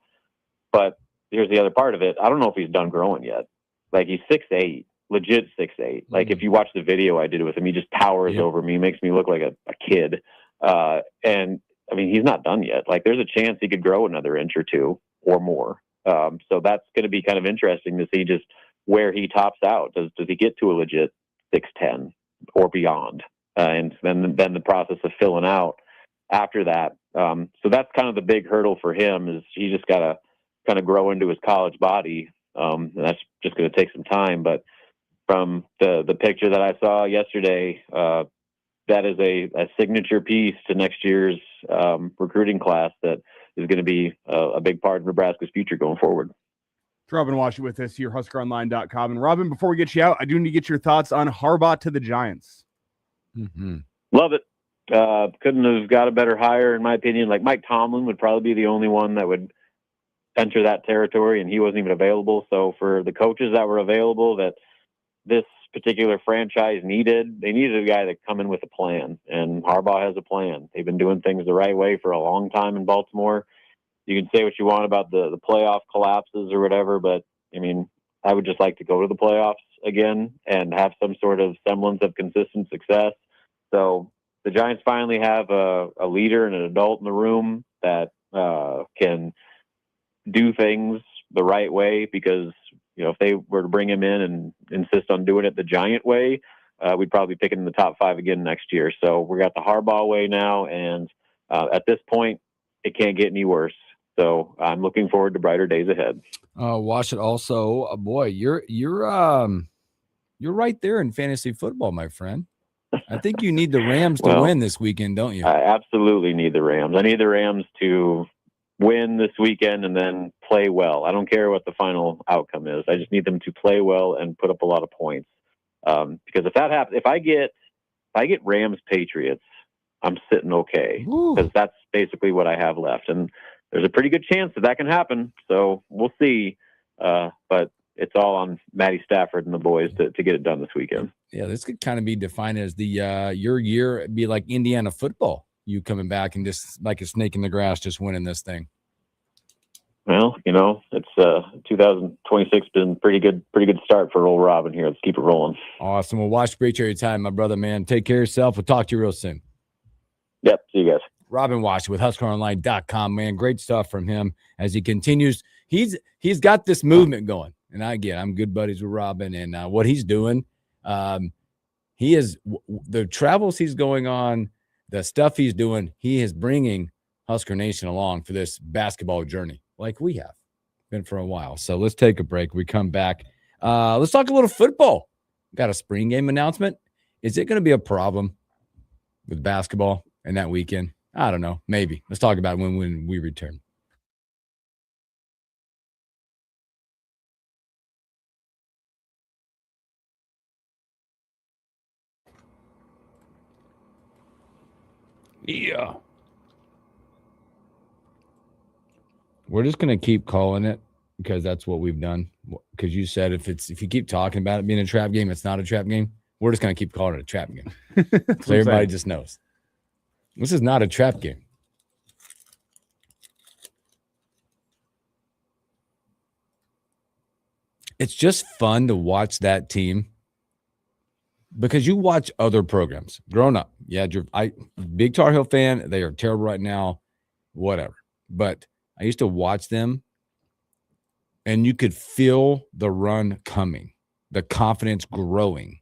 C: But here's the other part of it. I don't know if he's done growing yet. Like, he's 6'8", legit 6'8". Like, if you watch the video I did with him, he just towers over me, makes me look like a kid. And I mean, he's not done yet. Like, there's a chance he could grow another inch or two or more. So that's going to be kind of interesting to see just where he tops out. Does he get to a legit 6'10" or beyond? And then the process of filling out after that. So that's kind of the big hurdle for him, is he just got to kind of grow into his college body. And that's just going to take some time. But from the picture that I saw yesterday, that is a signature piece to next year's recruiting class that is going to be a big part of Nebraska's future going forward.
B: Robin Wash with us here, HuskerOnline.com. And Robin, before we get you out, I do need to get your thoughts on Harbaugh to the Giants.
A: Mm-hmm.
C: Love it. Couldn't have got a better hire, in my opinion. Like, Mike Tomlin would probably be the only one that would enter that territory, and he wasn't even available. So for the coaches that were available that this particular franchise needed, they needed a guy that come in with a plan, and Harbaugh has a plan. They've been doing things the right way for a long time in Baltimore. You can say what you want about the playoff collapses or whatever, but I mean, I would just like to go to the playoffs again and have some sort of semblance of consistent success. So the Giants finally have a leader and an adult in the room that can do things the right way, because if they were to bring him in and insist on doing it the Giant way, we'd probably pick him in the top 5 again next year. So we got the Harbaugh way now, and at this point, it can't get any worse. So I'm looking forward to brighter days ahead.
A: Watch it also. Boy, you're right there in fantasy football, my friend. I think you need the Rams to win this weekend, don't you?
C: I absolutely need the Rams. I need the Rams to win this weekend and then play well. I don't care what the final outcome is. I just need them to play well and put up a lot of points. Because if that happens, if I get Rams Patriots, I'm sitting okay, because that's basically what I have left. And there's a pretty good chance that can happen. So we'll see. But it's all on Matty Stafford and the boys to get it done this weekend.
A: Yeah, this could kind of be defined as the your year, be like Indiana football. You coming back and just like a snake in the grass, just winning this thing.
C: Well, it's 2026 been pretty good start for old Robin here. Let's keep it rolling.
A: Awesome. Well, watch great your time, my brother, man. Take care of yourself. We'll talk to you real soon.
C: Yep. See you guys.
A: Robin Wash with HuskerOnline.com, man. Great stuff from him as he continues. He's got this movement going. And I'm good buddies with Robin, and what he's doing, he is the travels he's going on, the stuff he's doing, he is bringing Husker Nation along for this basketball journey like we have been for a while. So let's take a break. We come back. Let's talk a little football. got a spring game announcement. Is it going to be a problem with basketball and that weekend? I don't know. Maybe. Let's talk about it when we return. Yeah. We're just going to keep calling it because that's what we've done. Because you said if you keep talking about it being a trap game, it's not a trap game. We're just going to keep calling it a trap game. So everybody just knows. This is not a trap game. It's just fun to watch that team because you watch other programs growing up. Yeah, big Tar Heel fan. They are terrible right now, whatever. But I used to watch them, and you could feel the run coming, the confidence growing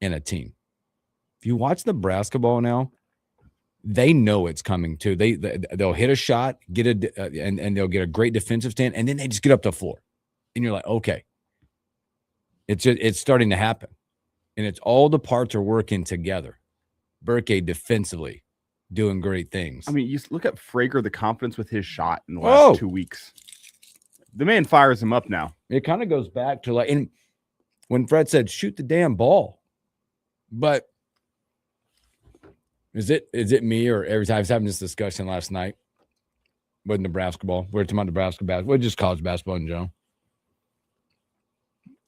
A: in a team. If you watch Nebraska ball now, they know it's coming too. They'll hit a shot, and they'll get a great defensive stand, and then they just get up the floor, and you're like, okay, it's starting to happen, and it's all the parts are working together. Burke defensively doing great things.
B: I mean, you look at Frager, the confidence with his shot in the last 2 weeks. The man fires him up now.
A: It kind of goes back to and when Fred said, shoot the damn ball. But is it me or every time I was having this discussion last night with Nebraska ball? We're talking about Nebraska basketball, just college basketball in general.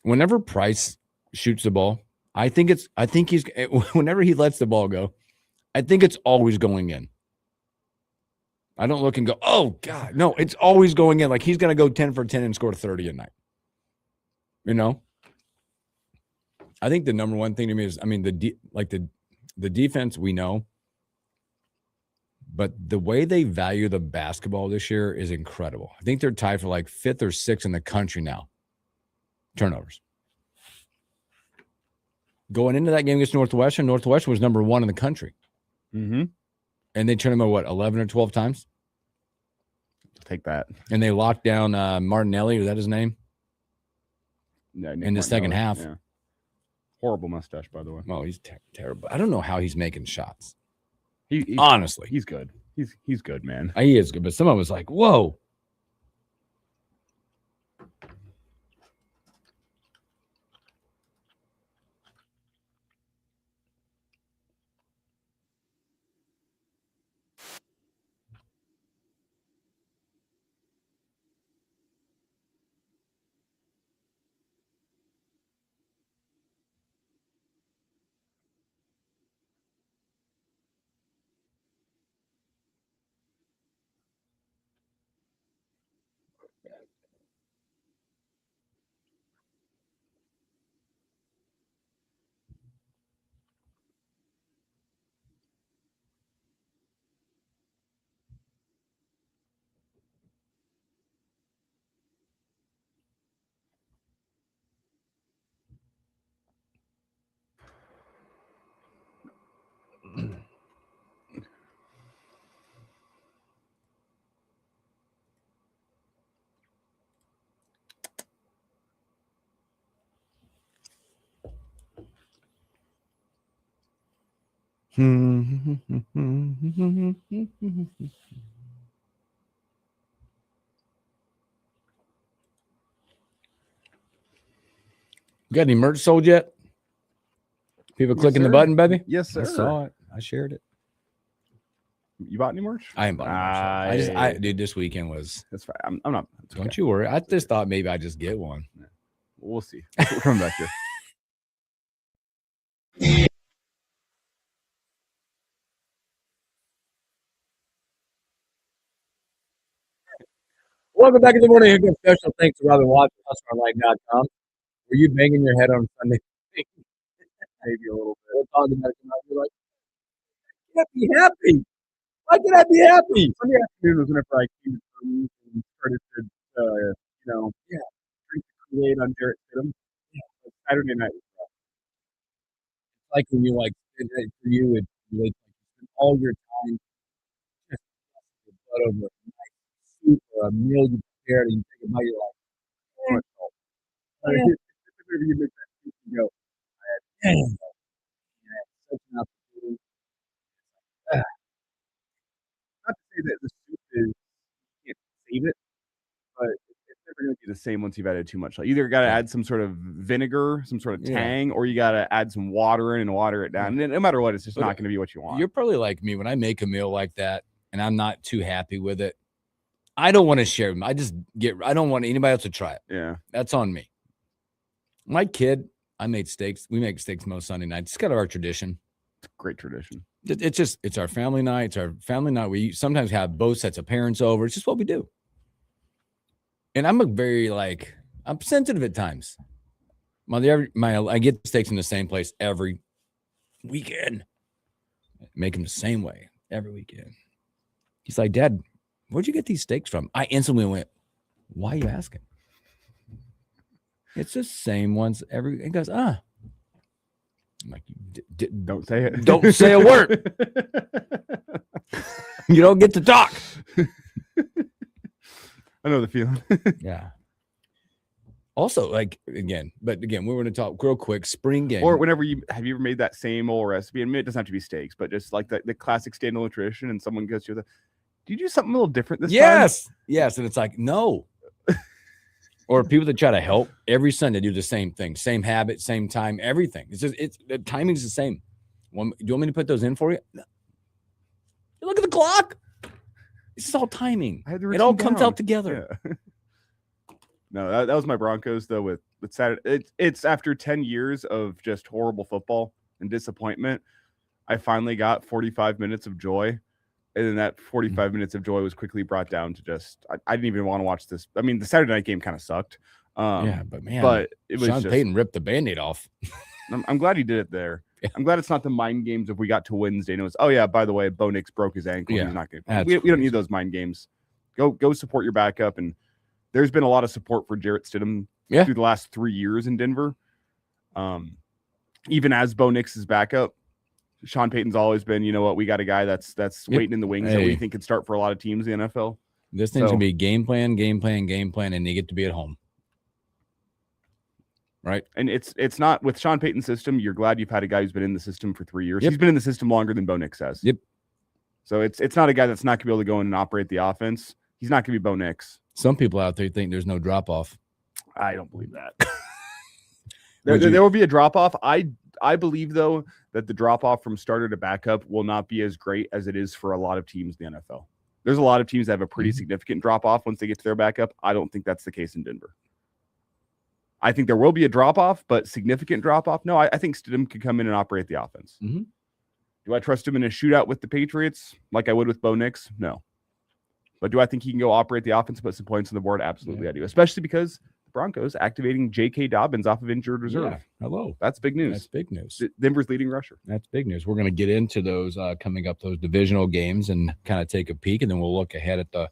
A: Whenever Price shoots the ball, I think he's whenever he lets the ball go, I think it's always going in. I don't look and go, oh, God. No, it's always going in. Like he's going to go 10 for 10 and score 30 a night. You know? I think the number one thing to me is, I mean, the defense we know, but the way they value the basketball this year is incredible. I think they're tied for like 5th or 6th in the country now. Turnovers. Going into that game against Northwestern was number 1 in the country.
B: Mm-hmm.
A: And they turned him, 11 or 12 times?
B: Take that.
A: And they locked down Martinelli. Was that his name?
B: Yeah,
A: in the second half.
B: Yeah. Horrible mustache, by the way.
A: Oh, he's terrible. I don't know how he's making shots.
B: Honestly, he's good. He's good, man.
A: He is good, but someone was like, whoa. Got any merch sold yet? People clicking the button, baby?
B: Yes, sir.
A: I saw it. I shared it.
B: You bought any merch?
A: I ain't bought any merch. Dude, this weekend was.
B: That's fine. I'm not.
A: Don't you worry. I just thought maybe I'd just get one.
B: Yeah. We'll see. We're coming back here.
A: Welcome back in the morning. Hookup special. Thanks to Robin Watts, HustlerOnline.com. Were you banging your head on Sunday?
B: Maybe a little bit.
A: We're talking about it. You're like, I can't be happy. Why can I be happy?
B: Sunday afternoon was whenever I came to and started to, drink the Kool-Aid on Jarrett Stidham. Yeah. Saturday night was rough.
A: It's like when you for you, it's like all your time just butt over a nice soup or a meal you prepared and you think about your life.
B: You make that soup and go, I had same once you've added too much. Like, either got to add some sort of vinegar, some sort of tang, or you got to add some water in and water it down. And no matter what, it's just not going to be what you want.
A: You're probably like me. When I make a meal like that and I'm not too happy with it, I don't want to share them. I don't want anybody else to try it.
B: Yeah.
A: That's on me. My kid, I made steaks. We make steaks most Sunday nights. It's kind of our tradition.
B: It's a great tradition.
A: It's our family night. It's our family night. We sometimes have both sets of parents over. It's just what we do. And I'm I'm sensitive at times. I get steaks in the same place every weekend. Make them the same way every weekend. He's like, Dad, where'd you get these steaks from? I instantly went, why are you asking? It's the same ones every. He goes, I'm like,
B: don't say it.
A: Don't say a word. You don't get to talk.
B: I know the feeling.
A: Yeah. Also, again, we're going to talk real quick. Spring game.
B: Or whenever have you ever made that same old recipe? And it doesn't have to be steaks, but just like the classic standalone tradition, and someone goes to you, do you do something a little different this time?
A: Yes. And it's like, no. Or people that try to help every Sunday do the same thing, same habit, same time, everything. The timing's the same. Do you want me to put those in for you? No. You look at the clock. This is all timing. It all comes out together.
B: Yeah. No, that was my Broncos though. With Saturday, it's after 10 years of just horrible football and disappointment. I finally got 45 minutes of joy, and then that 45 minutes of joy was quickly brought down to just I didn't even want to watch this. I mean, the Saturday night game kind of sucked. But it was
A: Sean Payton ripped the Band-Aid off.
B: I'm glad he did it there. Yeah. I'm glad it's not the mind games if we got to Wednesday and it was, oh yeah, by the way, Bo Nix broke his ankle. Yeah, he's not going to. We don't need those mind games. Go support your backup. And there's been a lot of support for Jarrett Stidham through the last 3 years in Denver. Even as Bo Nix's backup, Sean Payton's always been, you know what, we got a guy that's waiting in the wings that we think could start for a lot of teams in the NFL.
A: This thing's gonna be game plan, and you get to be at home. Right.
B: And it's not with Sean Payton's system. You're glad you've had a guy who's been in the system for 3 years. Yep. He's been in the system longer than Bo Nix has.
A: Yep.
B: So it's not a guy that's not going to be able to go in and operate the offense. He's not going to be Bo Nix.
A: Some people out there think there's no drop off.
B: I don't believe that. there will be a drop off. I believe though that the drop off from starter to backup will not be as great as it is for a lot of teams in the NFL. There's a lot of teams that have a pretty significant drop off once they get to their backup. I don't think that's the case in Denver. I think there will be a drop-off, but significant drop-off? No, I think Stidham could come in and operate the offense.
A: Mm-hmm.
B: Do I trust him in a shootout with the Patriots like I would with Bo Nix? No. But do I think he can go operate the offense and put some points on the board? Absolutely, I do. Especially because the Broncos activating J.K. Dobbins off of injured reserve.
A: Yeah. Hello.
B: That's big news.
A: That's big news.
B: Denver's leading rusher.
A: That's big news. We're going to get into those coming up, those divisional games, and kind of take a peek, and then we'll look ahead at the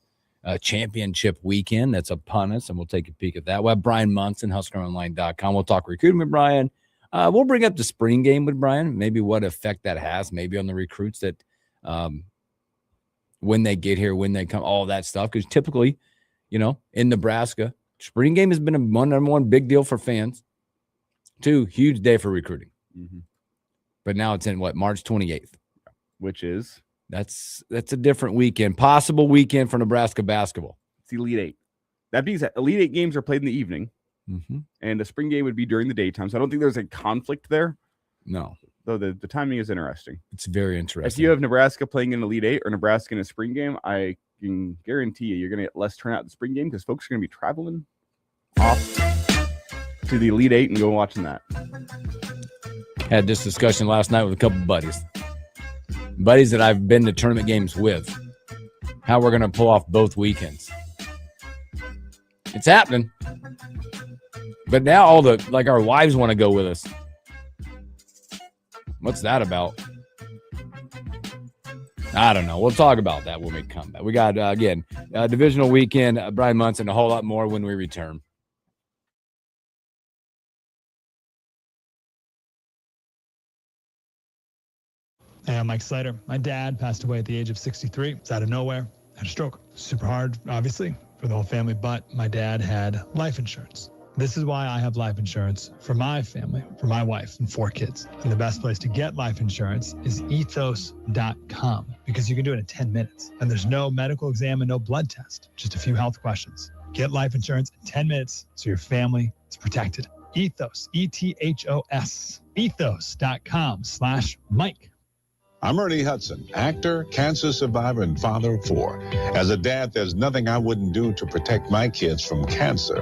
A: championship weekend that's upon us, and we'll take a peek at that. We'll have Brian Munson, HuskerOnline.com. We'll talk recruiting with Brian. We'll bring up the spring game with Brian, maybe what effect that has, maybe on the recruits that when they get here, when they come, all that stuff. Because typically, in Nebraska, spring game has been a number one big deal for fans. 2, huge day for recruiting.
B: Mm-hmm. But
A: now it's in March 28th,
B: which is
A: that's a different weekend, possible weekend for Nebraska basketball.
B: It's the Elite Eight. That means that Elite Eight games are played in the evening, and the spring game would be during the daytime. So I don't think there's a conflict there.
A: No,
B: though the timing is interesting.
A: It's very interesting.
B: If you have Nebraska playing in Elite Eight or Nebraska in a spring game, I can guarantee you're going to get less turnout in the spring game because folks are going to be traveling off to the Elite Eight and go watching that.
A: Had this discussion last night with a couple buddies that I've been to tournament games with, how we're going to pull off both weekends. It's happening. But now our wives want to go with us. What's that about? I don't know. We'll talk about that when we come back. We got, divisional weekend, Brian Munson, a whole lot more when we return.
D: Hey, I'm Mike Slater. My dad passed away at the age of 63. It's out of nowhere. Had a stroke. Super hard, obviously, for the whole family, but my dad had life insurance. This is why I have life insurance for my family, for my wife and 4 kids. And the best place to get life insurance is ethos.com because you can do it in 10 minutes. And there's no medical exam and no blood test, just a few health questions. Get life insurance in 10 minutes so your family is protected. Ethos, ETHOS, ethos.com/Mike.
E: I'm Ernie Hudson, actor, cancer survivor, and father of 4. As a dad, there's nothing I wouldn't do to protect my kids from cancer.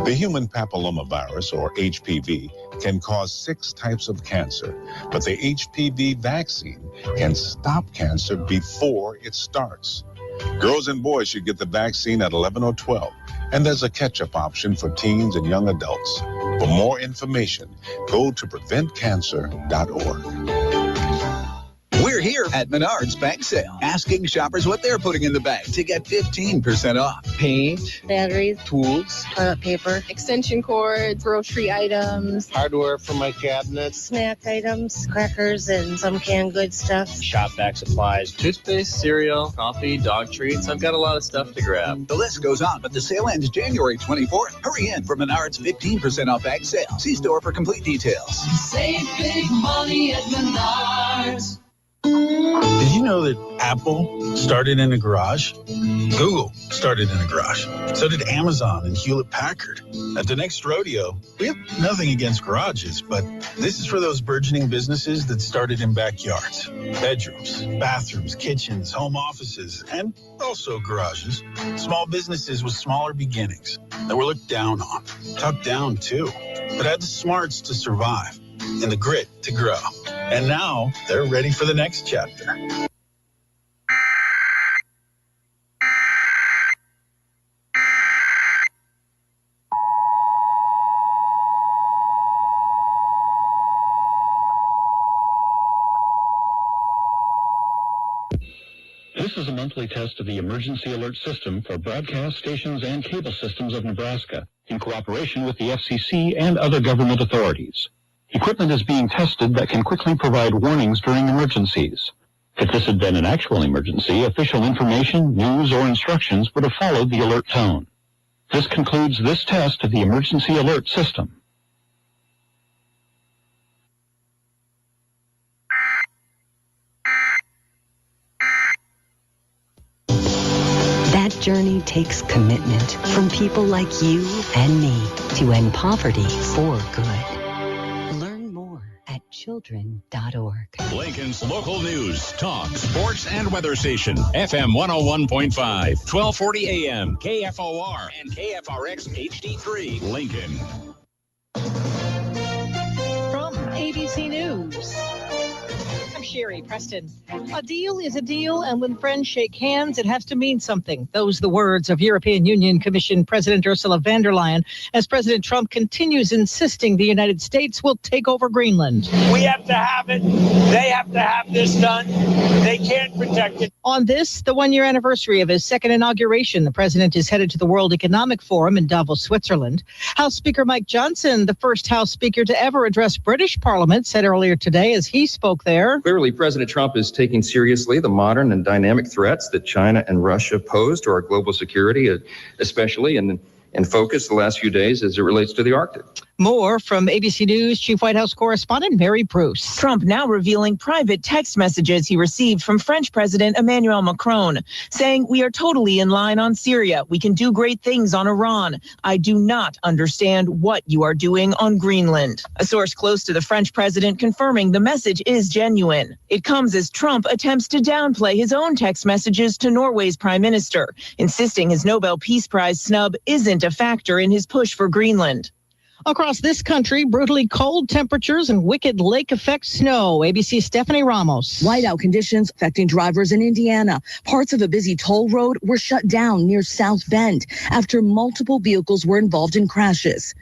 E: The human papillomavirus, or HPV, can cause 6 types of cancer, but the HPV vaccine can stop cancer before it starts. Girls and boys should get the vaccine at 11 or 12, and there's a catch-up option for teens and young adults. For more information, go to preventcancer.org.
F: We're here at Menards Bank Sale, asking shoppers what they're putting in the bank to get 15% off.
G: Paint,
H: batteries,
G: tools,
H: toilet paper,
G: extension cords, grocery items,
I: hardware for my cabinets,
H: snack items, crackers, and some canned goods stuff.
I: shop vac supplies, toothpaste, cereal, coffee, dog treats. I've got a lot of stuff to grab.
F: The list goes on, but the sale ends January 24th. Hurry in for Menards 15% off bank sale. See store for complete details.
J: Save big money at Menards.
K: Did you know that Apple started in a garage? Google started in a garage. So did Amazon and Hewlett-Packard. At the next rodeo, we have nothing against garages, but this is for those burgeoning businesses that started in backyards, bedrooms, bathrooms, kitchens, home offices, and also garages. Small businesses with smaller beginnings that were looked down on, tucked down too, but had the smarts to survive and the grit to grow. And now they're ready for the next chapter.
L: This is a monthly test of the emergency alert system for broadcast stations and cable systems of Nebraska in cooperation with the FCC and other government authorities. Equipment is being tested that can quickly provide warnings during emergencies. If this had been an actual emergency, official information, news, or instructions would have followed the alert tone. This concludes this test of the emergency alert system.
M: That journey takes commitment from people like you and me to end poverty for good. At children.org.
N: Lincoln's local news, talk, sports, and weather station. FM 101.5, 1240 AM, KFOR, and KFRX HD3, Lincoln.
O: From ABC News, I'm Sherry Preston. A deal is a deal, and when friends shake hands, it has to mean something. Those are the words of European Union Commission President Ursula von der Leyen as President Trump continues insisting the United States will take over Greenland.
P: We have to have it. They have to have this done. They can't protect it.
O: On this, the one-year anniversary of his second inauguration, the president is headed to the World Economic Forum in Davos, Switzerland. House Speaker Mike Johnson, the first House Speaker to ever address British Parliament, said earlier today as he spoke there.
Q: Clearly, President Trump is taking seriously the modern and dynamic threats that China and Russia pose to our global security, especially in focus the last few days as it relates to the Arctic.
O: More from ABC News Chief White House correspondent Mary Bruce.
R: Trump now revealing private text messages he received from French President Emmanuel Macron, saying, "We are totally in line on Syria. We can do great things on Iran. I do not understand what you are doing on Greenland." A source close to the French president confirming the message is genuine. It comes as Trump attempts to downplay his own text messages to Norway's prime minister, insisting his Nobel Peace Prize snub isn't a factor in his push for Greenland.
O: Across this country, brutally cold temperatures and wicked lake effect snow. ABC's Stephanie Ramos.
S: Whiteout conditions affecting drivers in Indiana. Parts of a busy toll road were shut down near South Bend after multiple vehicles were involved in crashes.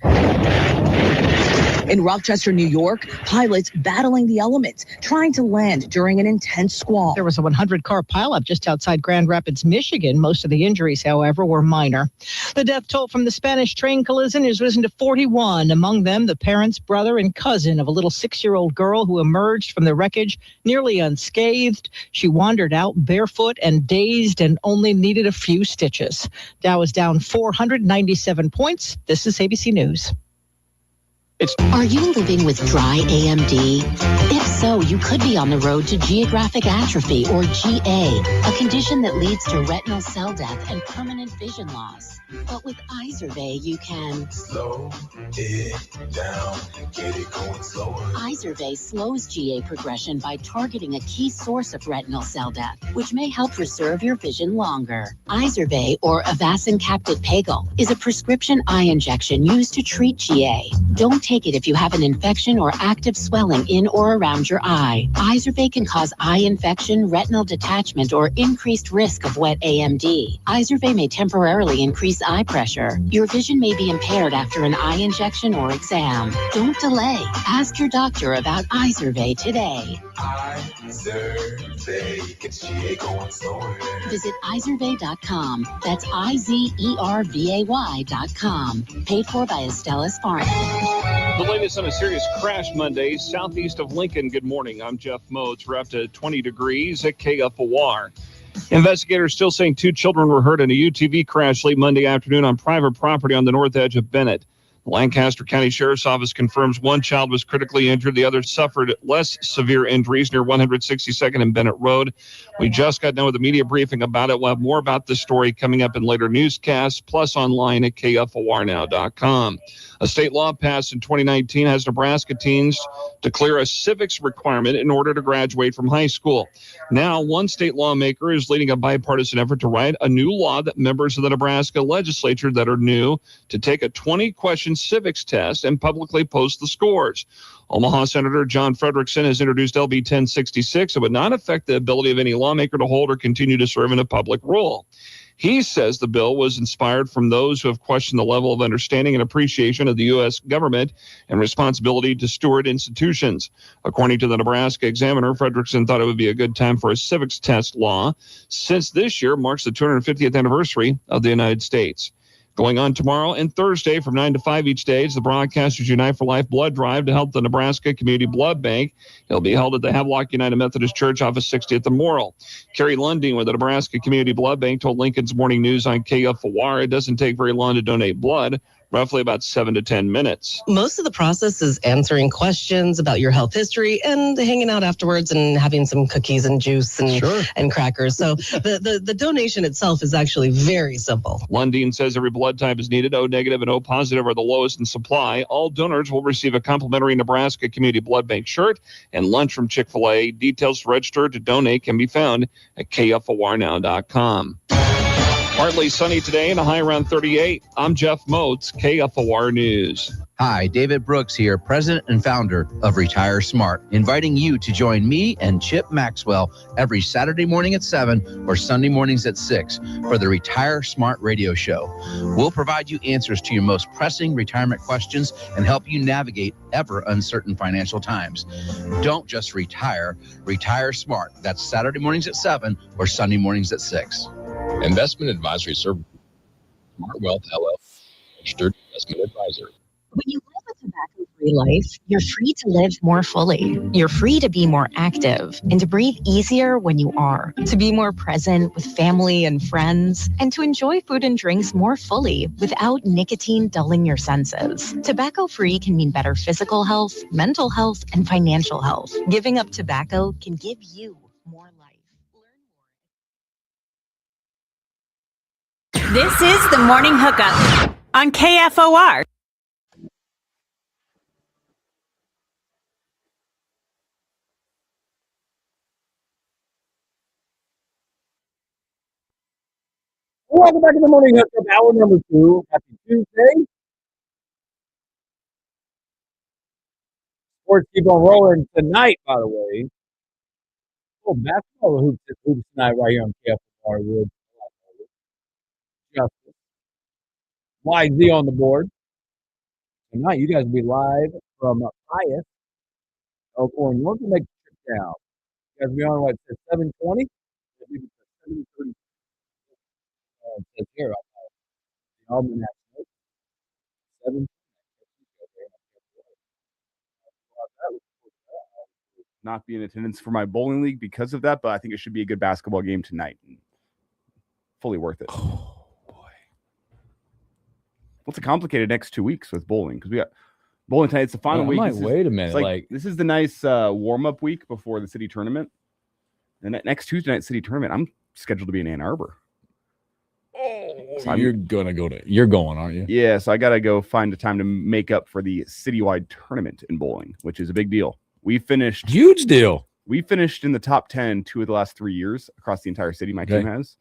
S: In Rochester, New York, pilots battling the elements, trying to land during an intense squall.
O: There was a 100-car pileup just outside Grand Rapids, Michigan. Most of the injuries, however, were minor. The death toll from the Spanish train collision has risen to 41. Among them, the parents, brother, and cousin of a little 6-year-old girl who emerged from the wreckage nearly unscathed. She wandered out barefoot and dazed and only needed a few stitches. Dow is down 497 points. This is ABC News.
M: Are you living with dry AMD? If so, you could be on the road to geographic atrophy, or GA, a condition that leads to retinal cell death and permanent vision loss. But with Izervay, you can slow it down, get it going slower. Izervay slows GA progression by targeting a key source of retinal cell death, which may help preserve your vision longer. Izervay, or Avastin Captive Pagal, is a prescription eye injection used to treat GA. Don't take it if you have an infection or active swelling in or around your eye. Izervay can cause eye infection, retinal detachment, or increased risk of wet AMD. Izervay may temporarily increase eye pressure. Your vision may be impaired after an eye injection or exam. Don't delay. Ask your doctor about Izervay today.
J: Izervay gets GA going slower.
M: Visit Izervay.com. That's IZERVAY.com. Paid for by Astellas Pharma.
T: The latest on a serious crash Monday, southeast of Lincoln. Good morning. I'm Jeff Modes. We're up to 20 degrees at KFOR. Investigators still saying 2 children were hurt in a UTV crash late Monday afternoon on private property on the north edge of Bennett. The Lancaster County Sheriff's Office confirms 1 child was critically injured. The other suffered less severe injuries near 162nd and Bennett Road. We just got done with a media briefing about it. We'll have more about this story coming up in later newscasts, plus online at KFORnow.com. A state law passed in 2019 has Nebraska teens to clear a civics requirement in order to graduate from high school. Now, one state lawmaker is leading a bipartisan effort to write a new law that members of the Nebraska legislature that are new to take a 20-question civics test and publicly post the scores. Omaha Senator John Frederickson has introduced LB 1066. It would not affect the ability of any lawmaker to hold or continue to serve in a public role. He says the bill was inspired from those who have questioned the level of understanding and appreciation of the U.S. government and responsibility to steward institutions. According to the Nebraska Examiner, Frederickson thought it would be a good time for a civics test law, since this year marks the 250th anniversary of the United States. Going on tomorrow and Thursday from 9 to 5 each day is the Broadcasters Unite for Life blood drive to help the Nebraska Community Blood Bank. It'll be held at the Havelock United Methodist Church off of 60th and Morrill. Carrie Lunding with the Nebraska Community Blood Bank told Lincoln's Morning News on KFOR it doesn't take very long to donate blood, roughly about 7 to 10 minutes.
U: Most of the process is answering questions about your health history and hanging out afterwards and having some cookies and juice and crackers. So the donation itself is actually very simple.
T: Lundeen says every blood type is needed. O negative and O positive are the lowest in supply. All donors will receive a complimentary Nebraska Community Blood Bank shirt and lunch from Chick-fil-A. Details to register to donate can be found at KFORnow.com. Partly sunny today and a high around 38. I'm Jeff Motes, KFOR News.
V: Hi, David Brooks here, president and founder of Retire Smart, inviting you to join me and Chip Maxwell every Saturday morning at 7 or Sunday mornings at 6 for the Retire Smart radio show. We'll provide you answers to your most pressing retirement questions and help you navigate ever uncertain financial times. Don't just retire, retire smart. That's Saturday mornings at 7 or Sunday mornings at 6.
W: Investment advisory service. Smart Wealth LLC, registered investment advisor.
X: When you live a tobacco-free life, you're free to live more fully. You're free to be more active and to breathe easier when you are, to be more present with family and friends, and to enjoy food and drinks more fully without nicotine dulling your senses. Tobacco-free can mean better physical health, mental health, and financial health. Giving up tobacco can give you more life.
Y: This is the Morning Hookup on KFOR.
A: Welcome back to the Morning Hookup, hour number 2. Happy Tuesday. Sports keep on rolling tonight, by the way. Oh, basketball hoops tonight right here on KFOR Wood. Justice. YZ on the board. Tonight, you guys will be live from Pius, Elkhorn North, to make the trip down. You guys will be on, what, 7:20? 7:30. It says here, the Auburn has 7.
B: Not be in attendance for my bowling league because of that, but I think it should be a good basketball game tonight. Fully worth it. Oh boy, what's a complicated next 2 weeks with bowling because we got Bowling tonight. It's the final week.
A: Wait a minute. Like
B: this is the nice warm-up week before the city tournament. And that next Tuesday night city tournament, I'm scheduled to be in Ann Arbor.
A: So you're going, aren't you?
B: Yeah, so I gotta go find a time to make up for the citywide tournament in bowling, which is a big deal.
A: Huge deal.
B: We finished in the top 10 2 of the last 3 years across the entire city. My team has.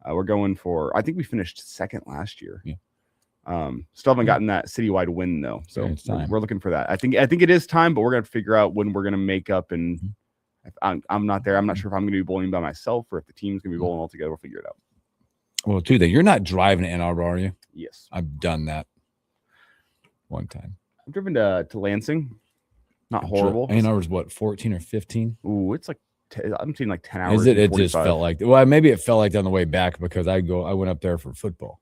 B: We're going for. I think we finished second last year.
A: Yeah.
B: Still haven't gotten that citywide win though, so we're looking for that. I think it is time, but we're gonna have to figure out when we're gonna make up. And if I'm not there. I'm not sure if I'm gonna be bowling by myself or if the team's gonna be bowling all together. We'll figure it out.
A: Well, too, that you're not driving to Ann Arbor, are you?
B: Yes,
A: I've done that one time.
B: I've driven to Lansing. Not horrible.
A: Ann Arbor's what, 14 or 15?
B: Ooh, it's like I'm seeing like 10 hours.
A: Is it? It just felt like. Well, maybe it felt like on the way back because I went up there for football.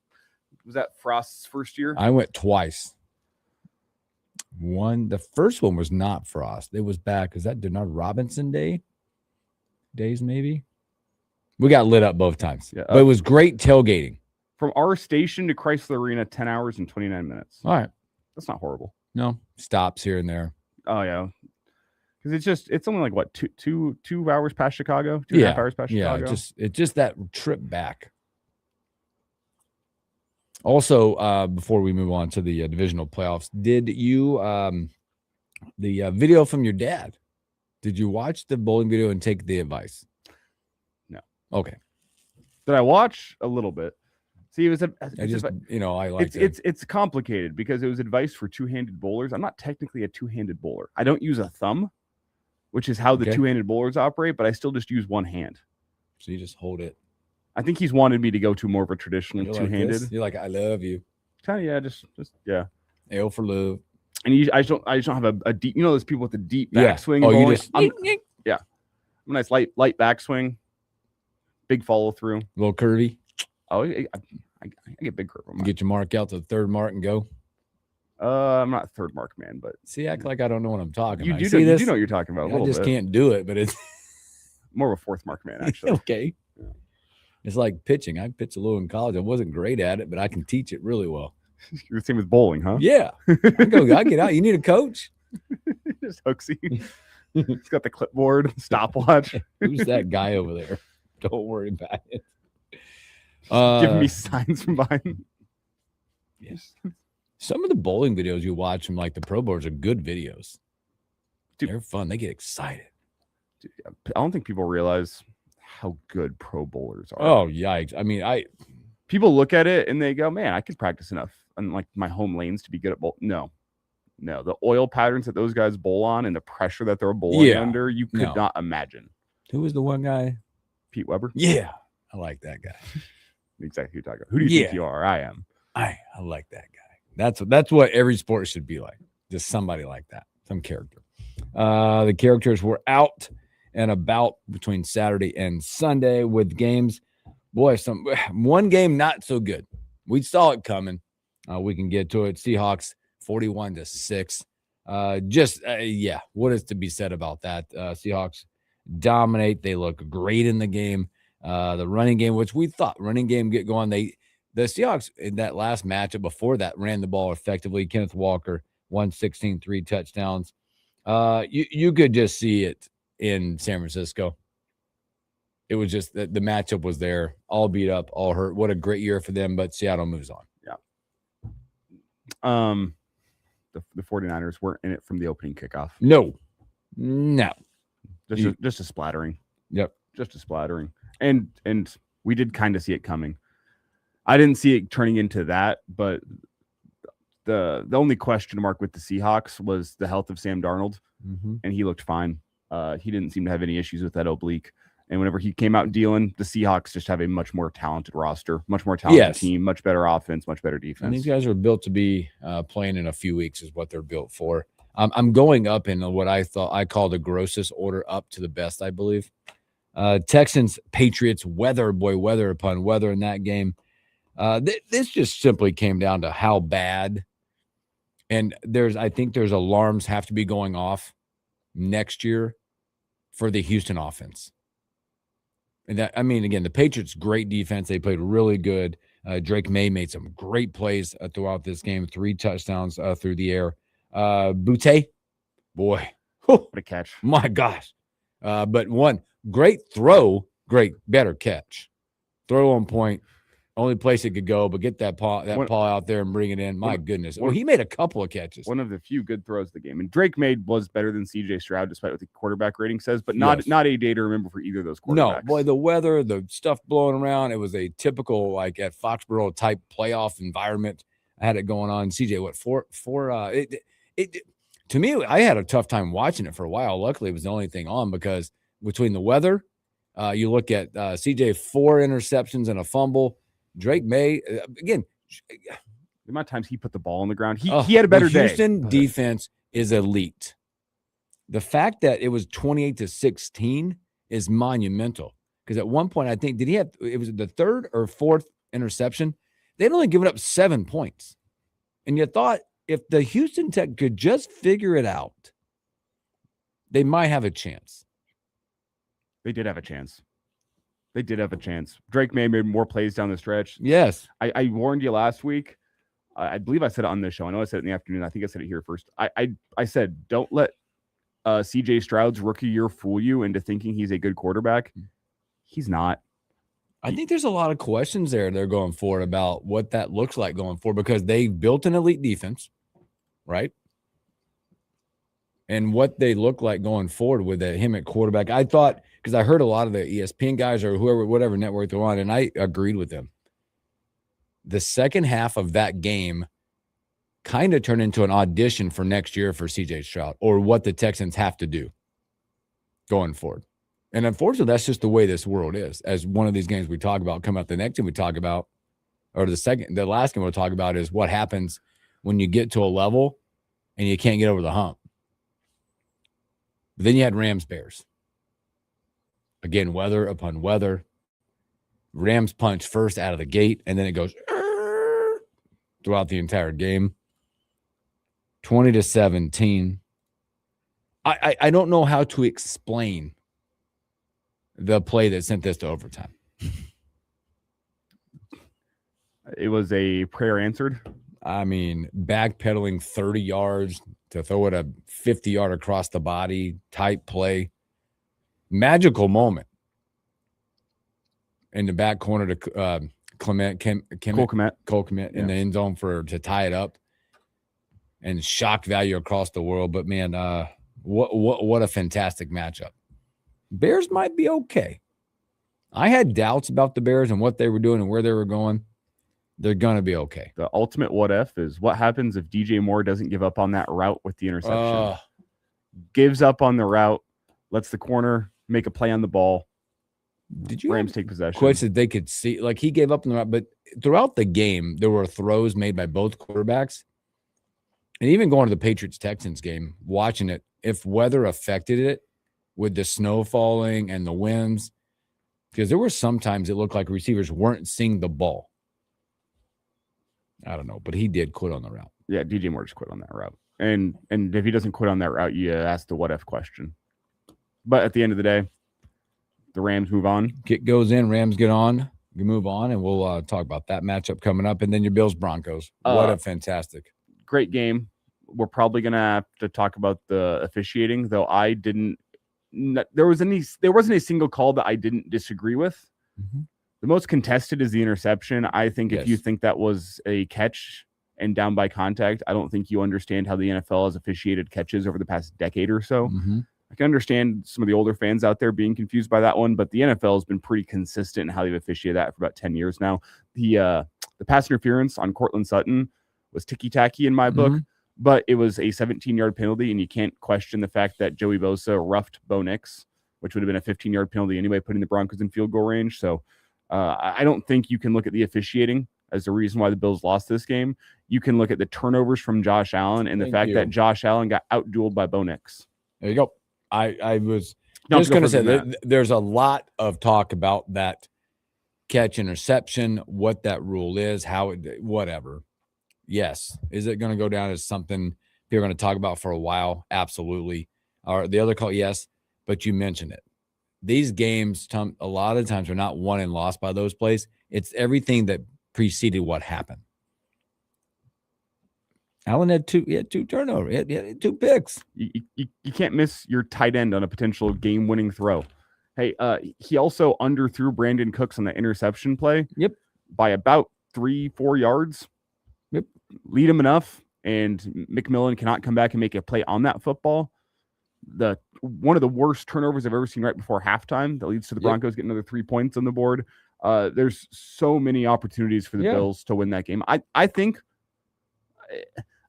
B: Was that Frost's first year?
A: I went twice. The first one was not Frost. It was back. Is that Denard Robinson days maybe? We got lit up both times. Yeah, but it was great tailgating.
B: From our station to Chrysler Arena, 10 hours and 29 minutes.
A: All right.
B: That's not horrible.
A: No, stops here and there.
B: Oh, yeah. Because it's only like, what, two hours past Chicago? 2.5 hours past Chicago?
A: Yeah, it's just that trip back. Also, before we move on to the divisional playoffs, did you the video from your dad? Did you watch the bowling video and take the advice?
B: No.
A: Okay.
B: Did I watch a little bit? See, it was
A: it's
B: complicated because it was advice for two-handed bowlers. I'm not technically a two-handed bowler. I don't use a thumb, which is how the two-handed bowlers operate, but I still just use one hand.
A: So you just hold it.
B: I think he's wanted me to go to more of a traditional two-handed.
A: You're like, I love you.
B: Kind of, yeah, just yeah.
A: L for love.
B: And I just don't have a deep. You know, those people with the deep backswing.
A: Oh, you just
B: I'm a nice light backswing, big follow through,
A: a little curvy.
B: Oh, I get big curve.
A: You get your mark out to the third mark and go.
B: I'm not a third mark man, but
A: act like I don't know what I'm talking about.
B: You do know what you're talking about.
A: I just can't do it, but it's
B: more of a fourth mark man, actually.
A: Okay. Yeah. It's like pitching. I pitched a little in college. I wasn't great at it, but I can teach it really well.
B: You're the same with bowling, huh?
A: Yeah. I get out. You need a coach?
B: Just hooksy. He's got the clipboard, stopwatch.
A: Who's that guy over there? Don't worry about it.
B: Giving me signs from behind.
A: Yes. Some of the bowling videos you watch from like the pro boards are good videos. Dude, they're fun. They get excited.
B: Dude, I don't think people realize how good pro bowlers are.
A: Oh, yikes. I mean,
B: people look at it and they go, man, I could practice enough on like my home lanes to be good at bowl. No, the oil patterns that those guys bowl on and the pressure that they're bowling under, you could not imagine.
A: Who was the one guy?
B: Pete Weber.
A: Yeah. I like that guy.
B: Exactly who you're talking about. Who do you think you are? I am.
A: I like that guy. That's what every sport should be like. Just somebody like that. Some character. The characters were out and about between Saturday and Sunday with games. Boy, one game not so good. We saw it coming. We can get to it. Seahawks 41-6. What is to be said about that? Seahawks dominate. They look great in the game. The running game, which we thought running game get going. The Seahawks in that last matchup before that ran the ball effectively. Kenneth Walker 116, 3 touchdowns. You could just see it in San Francisco. It was just the matchup was there, all beat up, all hurt. What a great year for them, but Seattle moves on.
B: Yeah. The 49ers weren't in it from the opening kickoff.
A: No.
B: Just a splattering.
A: Yep.
B: Just a splattering. And we did kind of see it coming. I didn't see it turning into that, but the only question mark with the Seahawks was the health of Sam Darnold, and he looked fine. He didn't seem to have any issues with that oblique. And whenever he came out dealing, the Seahawks just have a much more talented roster, much more talented team, much better offense, much better defense.
A: And these guys are built to be playing in a few weeks is what they're built for. I'm going up in what I call the grossest order up to the best, I believe. Texans, Patriots, weather upon weather in that game. This just simply came down to how bad. And I think there's alarms have to be going off next year for the Houston offense. And again, the Patriots, great defense. They played really good. Drake May made some great plays throughout this game. 3 touchdowns through the air. Butte, boy,
B: what a catch.
A: My gosh. But one great throw, better catch. Throw on point. Only place it could go, but get that paw out there and bring it in. My goodness. Well, he made a couple of catches.
B: One of the few good throws of the game. And Drake was better than CJ Stroud, despite what the quarterback rating says, but not a day to remember for either of those quarterbacks.
A: No, boy, the weather, the stuff blowing around, it was a typical, like at Foxborough type playoff environment. I had it going on. CJ, what, four? To me, I had a tough time watching it for a while. Luckily, it was the only thing on because between the weather, you look at CJ, 4 interceptions and a fumble. Drake May, again,
B: the amount of times he put the ball on the ground, he had a better day.
A: Houston defense is elite. The fact that it was 28-16 is monumental because at one point, I think, it was the 3rd or 4th interception? They'd only given up 7 points. And you thought if the Houston Tech could just figure it out, they might have a chance.
B: They did have a chance. Drake May made more plays down the stretch.
A: Yes.
B: I warned you last week. I believe I said it on this show. I know I said it in the afternoon. I think I said it here first. I said, don't let CJ Stroud's rookie year fool you into thinking he's a good quarterback. He's not.
A: I think there's a lot of questions there they're going forward about what that looks like going forward because they built an elite defense, right? And what they look like going forward with him at quarterback. I thought, because I heard a lot of the ESPN guys or whoever, whatever network they're on, and I agreed with them. The second half of that game kind of turned into an audition for next year for CJ Stroud or what the Texans have to do going forward. And unfortunately, that's just the way this world is. As one of these games we talk about, come up the next game we talk about, or the last game we'll talk about is what happens when you get to a level and you can't get over the hump. But then you had Rams-Bears. Again, weather upon weather. Rams punch first out of the gate, and then it goes throughout the entire game. 20-17. I don't know how to explain the play that sent this to overtime.
B: It was a prayer answered.
A: I mean, backpedaling 30 yards to throw it a 50-yard across the body type play. Magical moment. In the back corner to Cole Kmet in the end zone to tie it up. And shock value across the world. But, man, what a fantastic matchup. Bears might be okay. I had doubts about the Bears and what they were doing and where they were going. They're going to be okay.
B: The ultimate what if is what happens if DJ Moore doesn't give up on that route with the interception. Gives up on the route, lets the corner make a play on the ball.
A: Did you
B: Rams take possession?
A: Question they could see, like he gave up on the route, but throughout the game, there were throws made by both quarterbacks. And even going to the Patriots-Texans game, watching it, if weather affected it with the snow falling and the winds, because there were sometimes it looked like receivers weren't seeing the ball. I don't know, but he did quit on the route.
B: Yeah, DJ Moore just quit on that route. And if he doesn't quit on that route, you ask the what if question. But at the end of the day, the Rams move on.
A: Kick goes in, Rams get on. You move on, and we'll talk about that matchup coming up. And then your Bills-Broncos. What a fantastic.
B: Great game. We're probably going to have to talk about the officiating, though there wasn't a single call that I didn't disagree with.
A: Mm-hmm.
B: The most contested is the interception. I think if you think that was a catch and down by contact, I don't think you understand how the NFL has officiated catches over the past decade or so.
A: Mm-hmm.
B: I can understand some of the older fans out there being confused by that one, but the NFL has been pretty consistent in how they've officiated that for about 10 years now. The pass interference on Cortland Sutton was ticky-tacky in my book, but it was a 17-yard penalty, and you can't question the fact that Joey Bosa roughed Bo Nix, which would have been a 15-yard penalty anyway, putting the Broncos in field goal range. So I don't think you can look at the officiating as the reason why the Bills lost this game. You can look at the turnovers from Josh Allen and the fact that Josh Allen got out-dueled by Bo Nix.
A: There you go. I was just going to say that there's a lot of talk about that catch interception, what that rule is, whatever. Yes. Is it going to go down as something people are going to talk about for a while? Absolutely. Or the other call, yes, but you mentioned it. These games, a lot of times, are not won and lost by those plays. It's everything that preceded what happened. Allen had two turnovers. He had 2 picks.
B: You can't miss your tight end on a potential game-winning throw. Hey, he also underthrew Brandon Cooks on the interception play.
A: Yep.
B: By about 3-4 yards.
A: Yep.
B: Lead him enough, and McMillan cannot come back and make a play on that football. One of the worst turnovers I've ever seen right before halftime that leads to the Broncos getting another 3 points on the board. There's so many opportunities for the Bills to win that game. I think,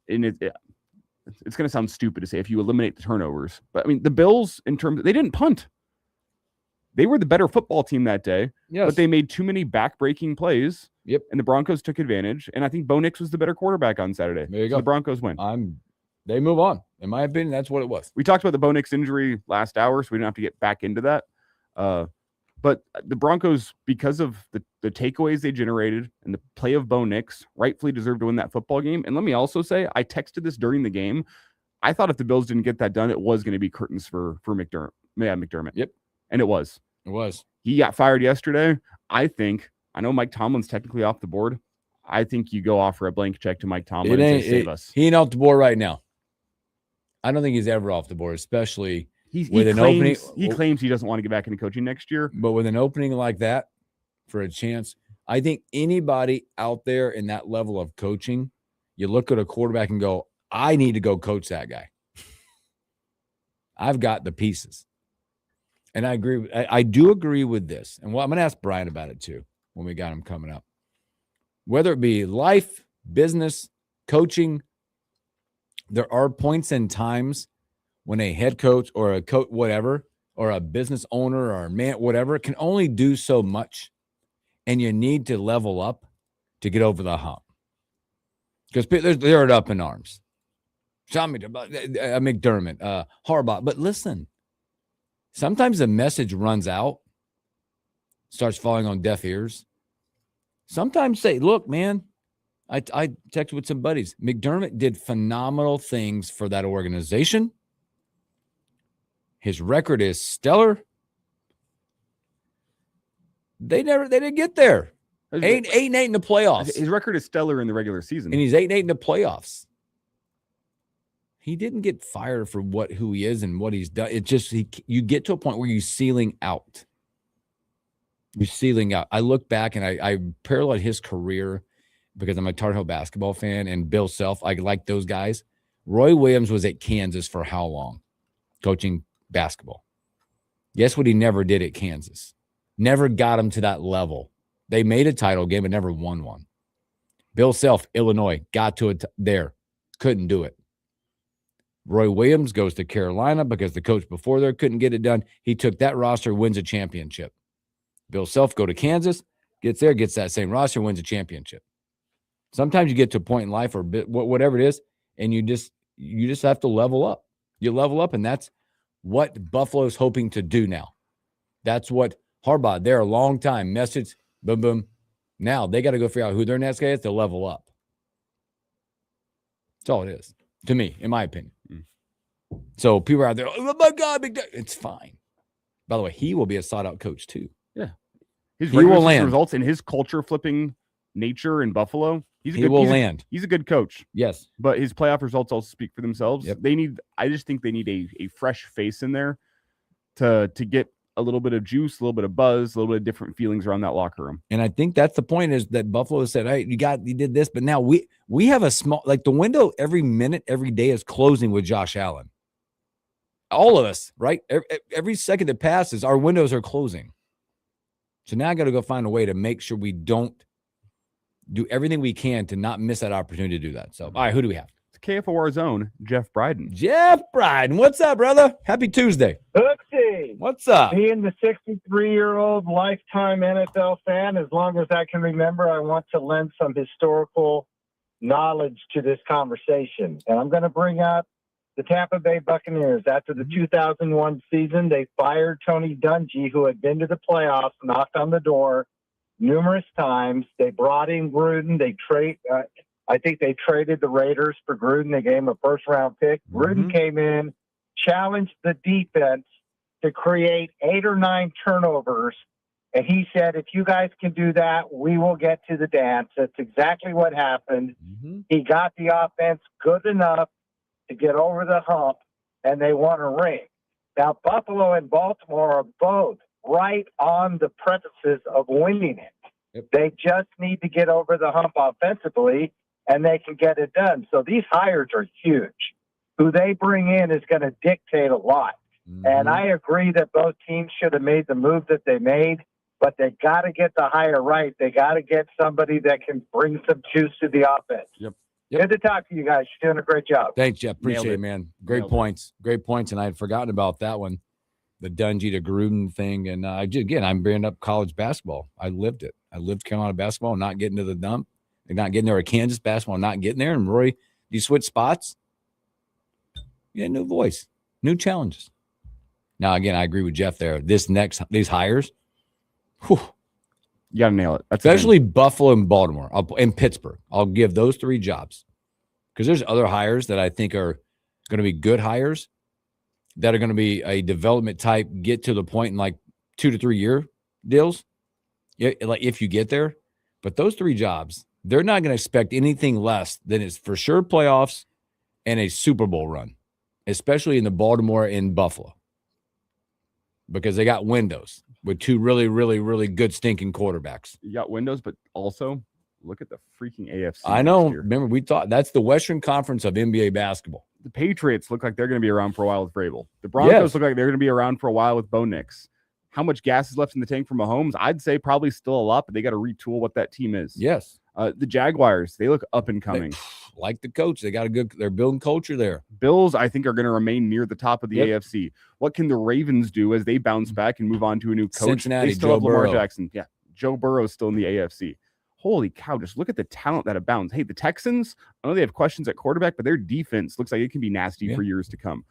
B: and it's going to sound stupid to say if you eliminate the turnovers, but I mean the Bills they didn't punt. They were the better football team that day, but they made too many back-breaking plays.
A: Yep.
B: And the Broncos took advantage. And I think Bo Nix was the better quarterback on Saturday.
A: There you go.
B: The Broncos win.
A: They move on. In my opinion, that's what it was.
B: We talked about the Bo Nix injury last hour, so we didn't have to get back into that. But the Broncos, because of the takeaways they generated and the play of Bo Nix, rightfully deserved to win that football game. And let me also say, I texted this during the game. I thought if the Bills didn't get that done, it was going to be curtains for McDermott. Yeah, McDermott.
A: Yep.
B: And it was.
A: It was.
B: He got fired yesterday. I know Mike Tomlin's technically off the board. I think you go offer a blank check to Mike Tomlin and say, save us.
A: He ain't off the board right now. I don't think he's ever off the board, especially with an opening.
B: He claims he doesn't want to get back into coaching next year.
A: But with an opening like that for a chance, I think anybody out there in that level of coaching, you look at a quarterback and go, I need to go coach that guy. I've got the pieces. And I agree. I do agree with this. And I'm going to ask Brian about it too when we got him coming up. Whether it be life, business, coaching, there are points and times when a head coach or a coach, whatever, or a business owner or a man, whatever, can only do so much. And you need to level up to get over the hump. Because they're up in arms. Sean McDermott, Harbaugh. But listen. Sometimes the message runs out, starts falling on deaf ears. Sometimes say, look, man, I texted with some buddies. McDermott did phenomenal things for that organization. His record is stellar. They didn't get there. 8-8 in the playoffs.
B: His record is stellar in the regular season.
A: And he's 8-8 in the playoffs. He didn't get fired for who he is and what he's done. It's just you get to a point where you're ceiling out. You're ceiling out. I look back and I parallel his career because I'm a Tar Heel basketball fan and Bill Self. I like those guys. Roy Williams was at Kansas for how long? Coaching basketball. Guess what he never did at Kansas? Never got him to that level. They made a title game but never won one. Bill Self, Illinois, got to it there. Couldn't do it. Roy Williams goes to Carolina because the coach before there couldn't get it done. He took that roster, wins a championship. Bill Self go to Kansas, gets there, gets that same roster, wins a championship. Sometimes you get to a point in life or whatever it is, and you just have to level up. You level up, and that's what Buffalo's hoping to do now. That's what Harbaugh, they're a long time message, boom, boom. Now they got to go figure out who their next guy is to level up. That's all it is, to me, in my opinion. So people are out there, oh my God, it's fine. By the way, he will be a sought-out coach too.
B: Yeah. He
A: will land.
B: Results in his culture-flipping nature in Buffalo. He's a good coach.
A: Yes.
B: But his playoff results also speak for themselves. Yep. I just think they need a fresh face in there to get a little bit of juice, a little bit of buzz, a little bit of different feelings around that locker room.
A: And I think that's the point is that Buffalo said, hey, you did this, but now we have a small, like the window every minute, every day is closing with Josh Allen. All of us, right? Every second that passes, our windows are closing. So now I got to go find a way to make sure we don't do everything we can to not miss that opportunity to do that. So, all right, who do we have?
B: It's KFOR's own Jeff Bryden.
A: Jeff Bryden. What's up, brother? Happy Tuesday.
C: Oopsie.
A: What's up?
C: Being the 63-year-old lifetime NFL fan, as long as I can remember, I want to lend some historical knowledge to this conversation. And I'm going to bring up the Tampa Bay Buccaneers. After the 2001 season, they fired Tony Dungy, who had been to the playoffs, knocked on the door numerous times. They brought in Gruden. I think they traded the Raiders for Gruden. They gave him a first-round pick. Gruden came in, challenged the defense to create 8 or 9 turnovers, And he said, if you guys can do that, we will get to the dance. That's exactly what happened.
A: Mm-hmm.
C: He got the offense good enough to get over the hump, and they won a ring. Now, Buffalo and Baltimore are both right on the precipice of winning it.
A: Yep.
C: They just need to get over the hump offensively, and they can get it done. So these hires are huge. Who they bring in is going to dictate a lot.
A: Mm-hmm.
C: And I agree that both teams should have made the move that they made, but they got to get the hire right. They got to get somebody that can bring some juice to the offense.
A: Yep.
C: Good to talk to you guys. You're doing a great job.
A: Thanks, Jeff. Appreciate it, man. Great points. Great points. And I had forgotten about that one, the Dungy to Gruden thing. And I'm bringing up college basketball. I lived it. I lived Carolina basketball, not getting to the dump. They're not getting there. Or Kansas basketball, not getting there. And Roy, you switch spots. You get a new voice, new challenges. Now, again, I agree with Jeff there. These hires, whew,
B: you got to nail it.
A: Especially Buffalo and Baltimore and Pittsburgh. I'll give those 3 jobs because there's other hires that I think are going to be good hires that are going to be a development type, get to the point in like 2 to 3 year deals, like if you get there. But those 3 jobs, they're not going to expect anything less than it's for sure playoffs and a Super Bowl run, especially in the Baltimore and Buffalo, because they got windows with 2 really, really, really good stinking quarterbacks.
B: You got windows, but also look at the freaking AFC.
A: I know. Remember, we thought that's the Western Conference of NBA basketball.
B: The Patriots look like they're going to be around for a while with Vrabel. The Broncos look like they're going to be around for a while with Bo Nix. How much gas is left in the tank for Mahomes? I'd say probably still a lot, but they got to retool what that team is.
A: Yes.
B: The Jaguars, they look up and coming.
A: Like the coach, they're building culture there.
B: Bills, I think, are going to remain near the top of the AFC. What can the Ravens do as they bounce back and move on to a new coach?
A: Cincinnati,
B: they still
A: Joe
B: have Lamar
A: Burrow.
B: Jackson. Yeah, Joe Burrow's still in the AFC. Holy cow, just look at the talent that abounds. Hey, the Texans, I know they have questions at quarterback, but their defense looks like it can be nasty for years to come.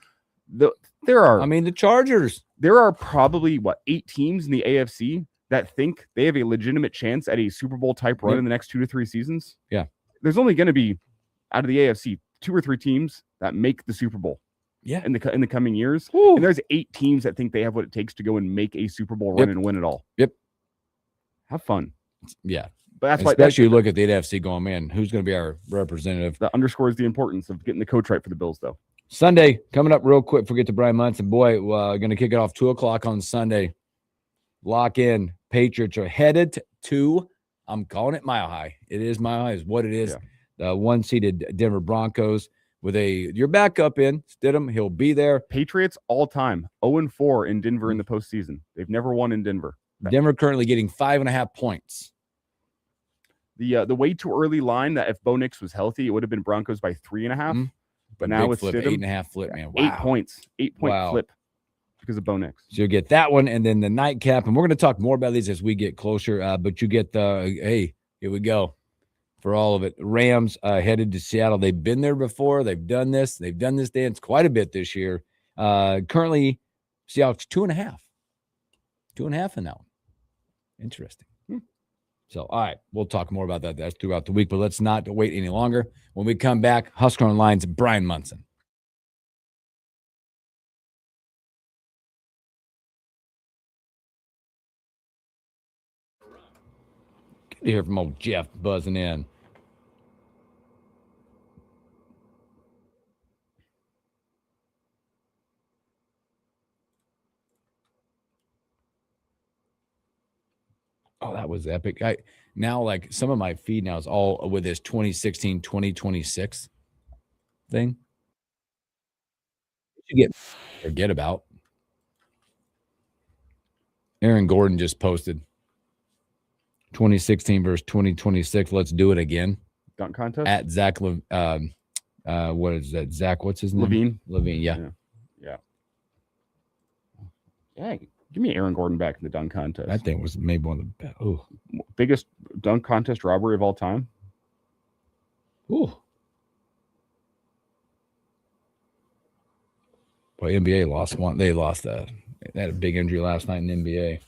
B: The
A: Chargers.
B: There are probably, 8 teams in the AFC that think they have a legitimate chance at a Super Bowl type run in the next 2 to 3 seasons.
A: Yeah.
B: There's only going to be, out of the AFC, 2 or 3 teams that make the Super Bowl.
A: Yeah.
B: In the coming years. And there's 8 teams that think they have what it takes to go and make a Super Bowl run and win it all.
A: Yep.
B: Have fun.
A: Yeah.
B: But that's
A: especially you look at the NFC going, man, who's going to be our representative?
B: That underscores the importance of getting the coach right for the Bills, though.
A: Sunday coming up real quick. Forget to Brian Munson. Boy, going to kick it off 2:00 on Sunday. Lock in. Patriots are headed to, I'm calling it Mile High. It is Mile High, is what it is. The 1-seeded Denver Broncos with your backup in Stidham. He'll be there.
B: Patriots all time 0-4 in Denver in the postseason. They've never won in Denver.
A: Denver currently getting 5.5 points.
B: The way too early line that if Bo Nix was healthy, it would have been Broncos by 3.5. But now it's
A: flip,
B: Stidham,
A: 8.5 flip, man. Wow.
B: 8 points, 8-point flip because of Bo Nix.
A: So you get that one, and then the nightcap, and we're going to talk more about these as we get closer. But you get here we go for all of it. Rams headed to Seattle. They've been there before. They've done this. They've done this dance quite a bit this year. Currently, Seattle's 2.5. 2.5 in that one. Interesting. So, all right, we'll talk more about that. That's throughout the week, but let's not wait any longer. When we come back, Husker Online's Brian Munson. Good to hear from old Jeff buzzing in. Oh, that was epic. Now, like, some of my feed now is all with this 2016, 2026 thing. You forget about. Aaron Gordon just posted 2016 versus 2026. Let's do it again.
B: Dunk contest?
A: At Zach, what is that? Zach, what's his name? Levine, yeah.
B: Yeah. Give me Aaron Gordon back in the dunk contest.
A: That thing was maybe one of the
B: biggest dunk contest robbery of all time.
A: Ooh. Well, NBA lost one. They lost they had a big injury last night in the NBA.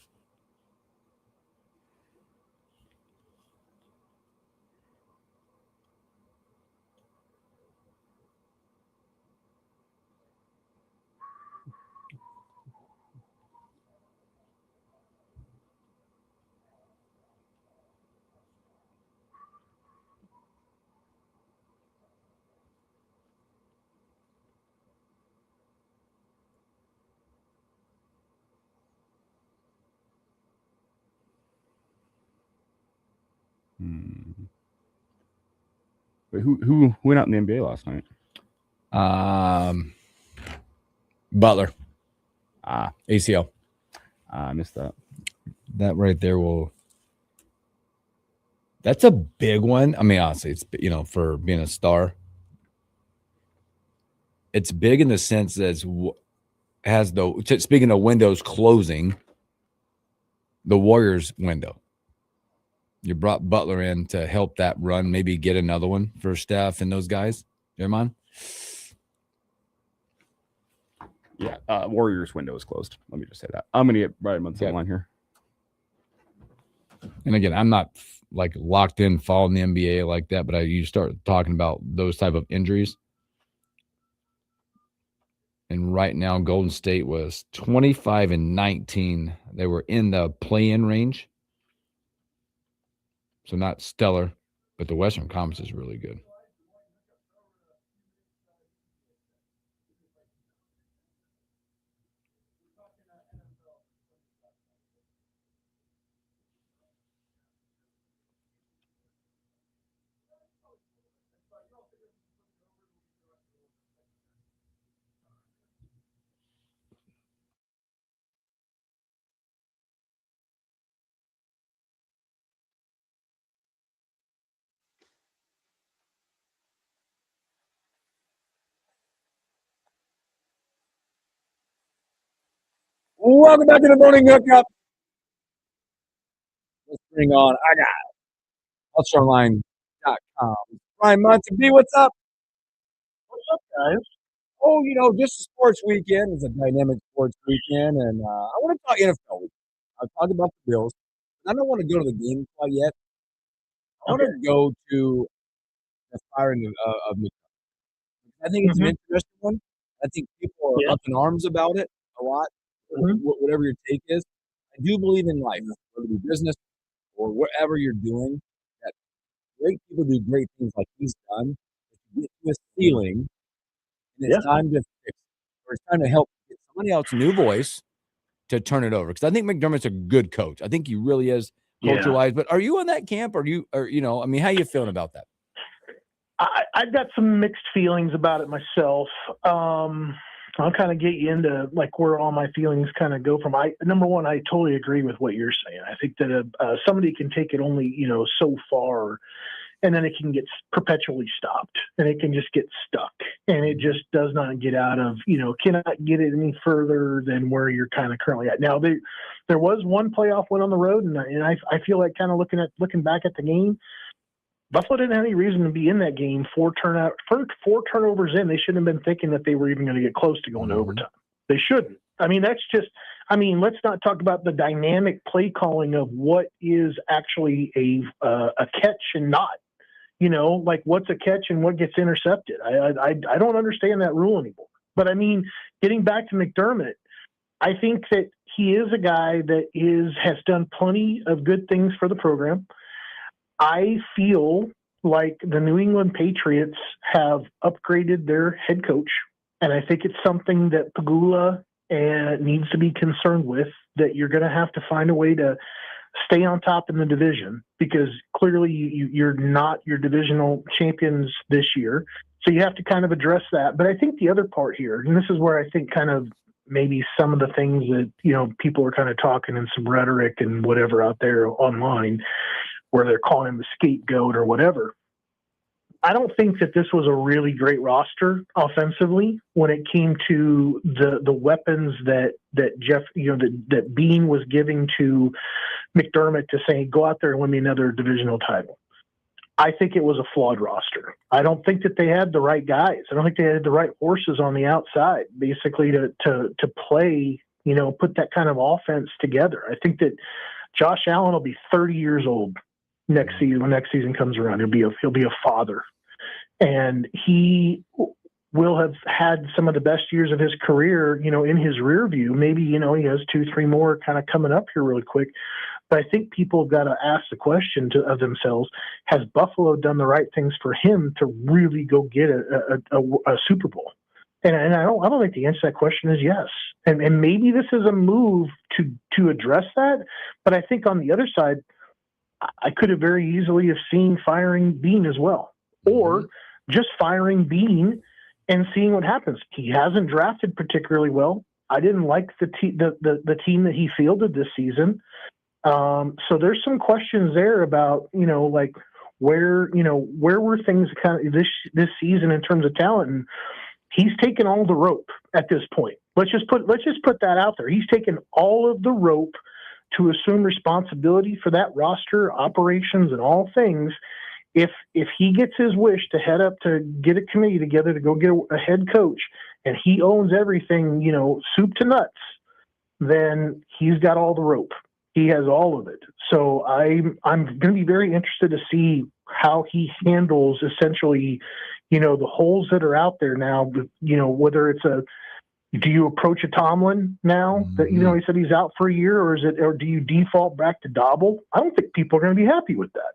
B: Wait, who went out in the NBA last night?
A: Butler. ACL.
B: I missed that.
A: That right there that's a big one. I mean, honestly, it's, for being a star, it's big in the sense that speaking of windows closing, the Warriors window. You brought Butler in to help that run, maybe get another one for Steph and those guys. Jeremiah?
B: Yeah, Warriors window is closed. Let me just say that. I'm going to get right on the line here.
A: And again, I'm not like locked in following the NBA like that, but you start talking about those type of injuries. And right now, Golden State was 25-19. They were in the play-in range. So not stellar, but the Western Conference is really good. Welcome back to the Morning Hookup. Let's bring on HustlOnline.com. Brian Montague, what's up? What's up, guys? Oh, just a sports weekend. It's a dynamic sports weekend, and I want to talk NFL weekend. I'll talk about the Bills. I don't want to go to the game quite yet. I want to go to the firing of McDermott. I think it's an interesting one. I think people are up in arms about it a lot, whatever your take is. I do believe in life, whether it be business or whatever you're doing, that great people do great things like he's done. You get to a ceiling, and it's time to fix it, or it's time to help get somebody else, new voice, to turn it over. Because I think McDermott's a good coach. I think he really is culture-wise. But are you in that camp? How are you feeling about that?
D: I've got some mixed feelings about it myself. I'll kind of get you into like where all my feelings kind of go from. Number one, I totally agree with what you're saying. I think that somebody can take it only, so far, and then it can get perpetually stopped, and it can just get stuck, and it just does not get out of, cannot get it any further than where you're kind of currently at. Now, there was one playoff win on the road, and I feel like kind of looking back at the game, Buffalo didn't have any reason to be in that game. Four turnovers in, they shouldn't have been thinking that they were even going to get close to going to overtime. They shouldn't. I mean, let's not talk about the dynamic play calling of what is actually a catch and not. Like what's a catch and what gets intercepted. I don't understand that rule anymore. But I mean, getting back to McDermott, I think that he is a guy that has done plenty of good things for the program. I feel like the New England Patriots have upgraded their head coach, and I think it's something that Pagula needs to be concerned with, that you're going to have to find a way to stay on top in the division, because clearly you're not your divisional champions this year. So you have to kind of address that. But I think the other part here, and this is where I think kind of maybe some of the things that, people are kind of talking in some rhetoric and whatever out there online, where they're calling him the scapegoat or whatever. I don't think that this was a really great roster offensively when it came to the weapons that Jeff, that Bean was giving to McDermott to say, go out there and win me another divisional title. I think it was a flawed roster. I don't think that they had the right guys. I don't think they had the right horses on the outside, basically to play, put that kind of offense together. I think that Josh Allen will be 30 years old next season. When next season comes around, he'll be a father, and he will have had some of the best years of his career, in his rear view. Maybe, he has 2-3 more kind of coming up here really quick. But I think people have got to ask the question of themselves, has Buffalo done the right things for him to really go get a Super Bowl? And I don't think the answer to that question is yes. And maybe this is a move to address that. But I think on the other side, I could have very easily have seen firing Bean as well, or just firing Bean and seeing what happens. He hasn't drafted particularly well. I didn't like the team that he fielded this season. So there's some questions there about, like where were things kind of this season in terms of talent, and he's taken all the rope at this point. Let's just put that out there. He's taken all of the rope to assume responsibility for that roster, operations, and all things. If he gets his wish to head up to get a committee together to go get a head coach, and he owns everything, soup to nuts, then he's got all the rope. He has all of it. So I'm going to be very interested to see how he handles essentially, the holes that are out there now. Whether it's do you approach a Tomlin now that he said he's out for a year, or do you default back to Dobble? I don't think people are going to be happy with that.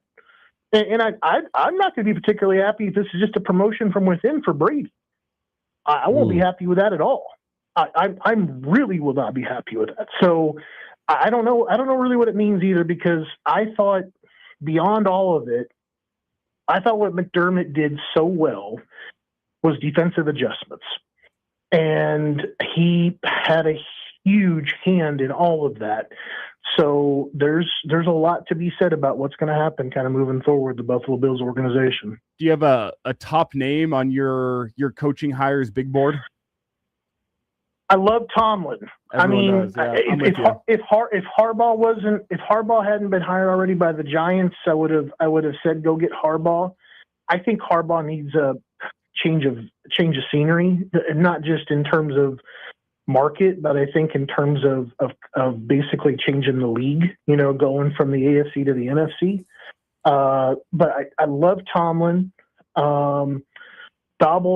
D: And I'm not going to be particularly happy if this is just a promotion from within for Brady. I won't be happy with that at all. I really will not be happy with that. So I don't know. I don't know really what it means either, because I thought beyond all of it, I thought what McDermott did so well was defensive adjustments. And he had a huge hand in all of that. So there's a lot to be said about what's going to happen kind of moving forward, the Buffalo Bills organization.
B: Do you have a top name on your coaching hires big board?
D: I love Tomlin.
B: Everyone does, yeah.
D: If Harbaugh hadn't been hired already by the Giants, I would have said go get Harbaugh. I think Harbaugh needs a change of scenery, not just in terms of market, but I think in terms of basically changing the league, going from the AFC to the NFC. But I love Tomlin. Dobble,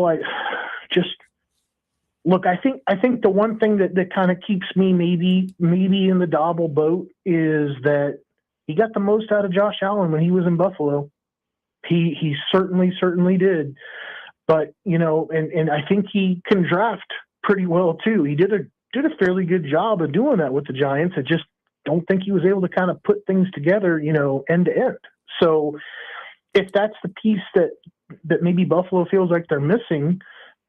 D: I think the one thing that kind of keeps me maybe in the Dobble boat is that he got the most out of Josh Allen when he was in Buffalo. He certainly did. But, and I think he can draft pretty well too. He did a fairly good job of doing that with the Giants. I just don't think he was able to kind of put things together, end to end. So if that's the piece that maybe Buffalo feels like they're missing,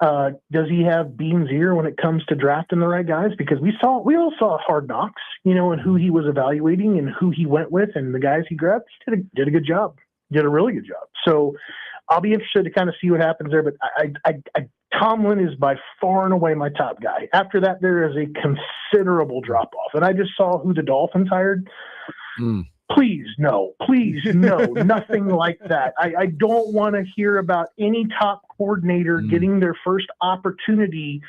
D: does he have Bean's ear when it comes to drafting the right guys? Because we all saw Hard Knocks, and who he was evaluating and who he went with and the guys he grabbed. He did a good job, did a really good job. So I'll be interested to kind of see what happens there. But Tomlin is by far and away my top guy. After that, there is a considerable drop off. And I just saw who the Dolphins hired. Please no, nothing like that. I don't want to hear about any top coordinator getting their first opportunity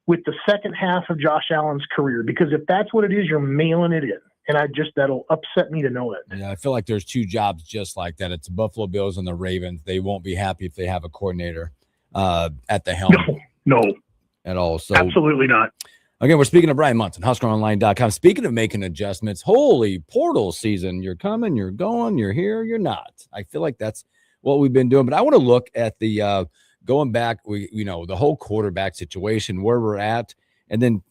D: with the second half of Josh Allen's career, because if that's what it is, you're mailing it in. And that'll upset me to no end.
A: Yeah, I feel like there's two jobs just like that. It's the Buffalo Bills and the Ravens. They won't be happy if they have a coordinator at the helm.
D: No.
A: At all. So
D: absolutely not.
A: Again, we're speaking to Brian Munson, HuskerOnline.com. Speaking of making adjustments, holy portal season. You're coming, you're going, you're here, you're not. I feel like that's what we've been doing. But I want to look at the going back, the whole quarterback situation, where we're at, and then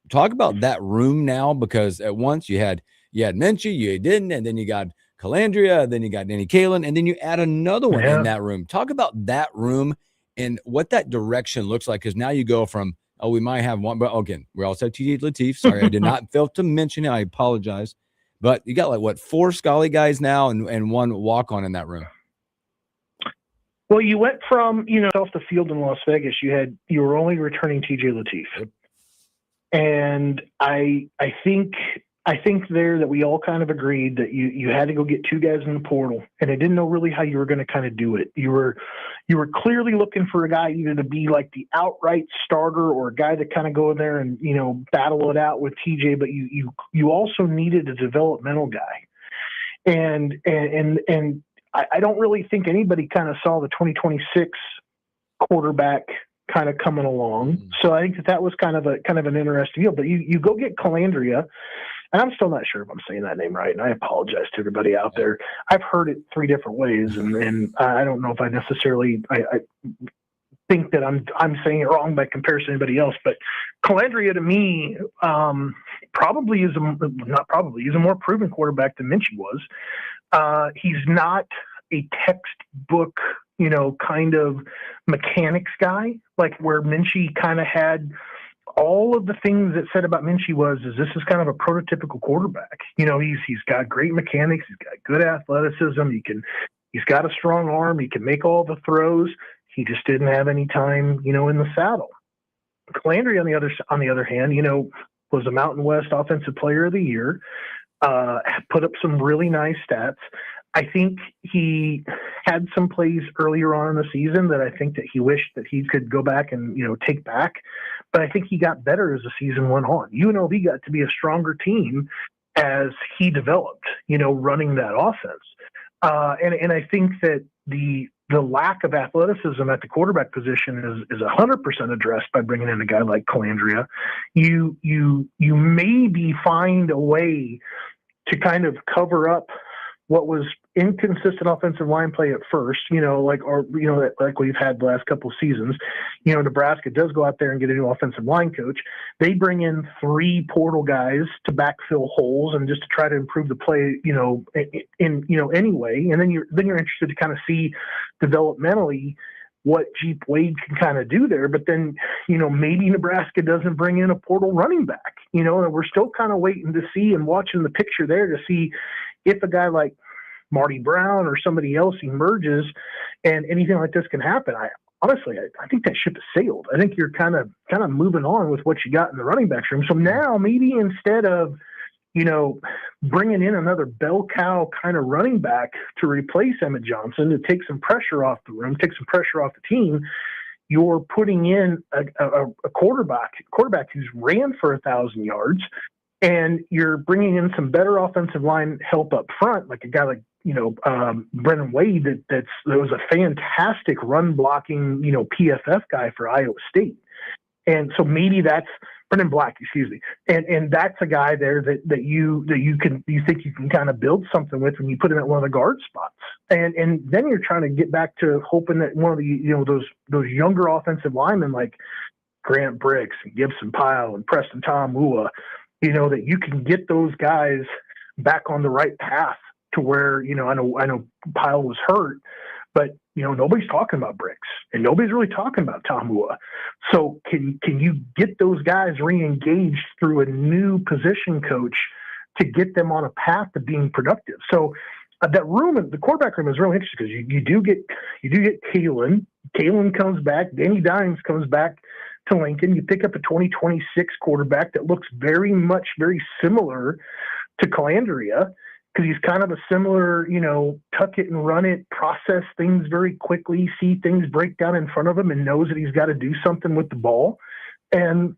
A: talk about that room now, because at once you had Minchie, you didn't, and then you got Calandria, then you got Danny Kalen, and then you add another one in that room. Talk about that room and what that direction looks like, because now you go from, we might have one, but again, we also have TJ Lateef. Sorry, I did not fail to mention it. I apologize. But you got 4 Scully guys now and one walk-on in that room.
D: Well, you went from, off the field in Las Vegas, you were only returning TJ Lateef. Yep. And I think there that we all kind of agreed that you had to go get 2 guys in the portal, and I didn't know really how you were going to kind of do it. You were clearly looking for a guy either to be like the outright starter or a guy to kind of go in there and, battle it out with TJ, but you also needed a developmental guy. And I don't really think anybody kind of saw the 2026 quarterback kind of coming along. So I think that was kind of an interesting deal. But you go get Calandria, and I'm still not sure if I'm saying that name right, and I apologize to everybody out there. I've heard it 3 different ways, and I don't know if I necessarily I think that I'm saying it wrong by comparison to anybody else. But Calandria, to me, he's a more proven quarterback than Minchie was. He's not a textbook, kind of mechanics guy, like where Minchie kind of had all of the things that said about Minchie is this is kind of a prototypical quarterback. He's got great mechanics. He's got good athleticism. He's got a strong arm. He can make all the throws. He just didn't have any time, in the saddle. Calandria, on the other hand, was a Mountain West Offensive Player of the Year, put up some really nice stats. I think he had some plays earlier on in the season that I think that he wished that he could go back and, take back. But I think he got better as the season went on. UNLV got to be a stronger team as he developed, running that offense. And I think that the lack of athleticism at the quarterback position is 100% addressed by bringing in a guy like Calandria. You maybe find a way to kind of cover up what was inconsistent offensive line play at first, like we've had the last couple of seasons. Nebraska does go out there and get a new offensive line coach. They bring in 3 portal guys to backfill holes and just to try to improve the play, anyway. And then you're interested to kind of see developmentally what Jeep Wade can kind of do there. But then, maybe Nebraska doesn't bring in a portal running back, and we're still kind of waiting to see and watching the picture there to see if a guy like Marty Brown or somebody else emerges and anything like this can happen. Honestly, I think that ship has sailed. I think you're kind of moving on with what you got in the running back room. So now maybe instead of, bringing in another bell cow kind of running back to replace Emmett Johnson, to take some pressure off the room, take some pressure off the team, you're putting in a quarterback who's ran for 1,000 yards, and you're bringing in some better offensive line help up front, like a guy like, Brennan Wade, that was a fantastic run blocking, PFF guy for Iowa State. And so maybe that's Brennan Black, excuse me. And that's a guy there that you think you can kind of build something with when you put him at one of the guard spots. And then you're trying to get back to hoping that one of the, those younger offensive linemen like Grant Bricks and Gibson Pyle and Preston Tomua, that you can get those guys back on the right path to where, I know Pyle was hurt, but, nobody's talking about Bricks and nobody's really talking about Tomua. So can you get those guys re-engaged through a new position coach to get them on a path to being productive? So that room, the quarterback room is really interesting because you do get Kalen. Kalen comes back. Danny Dimes comes back to Lincoln. You pick up a 2026 quarterback that looks very similar to Calandria, because he's kind of a similar, tuck it and run it, process things very quickly, see things break down in front of him, and knows that he's got to do something with the ball. And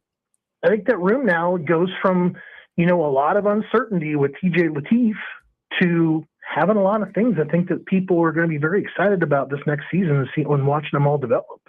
D: I think that room now goes from, a lot of uncertainty with TJ Lateef to having a lot of things. I think that people are going to be very excited about this next season and see when watching them all develop.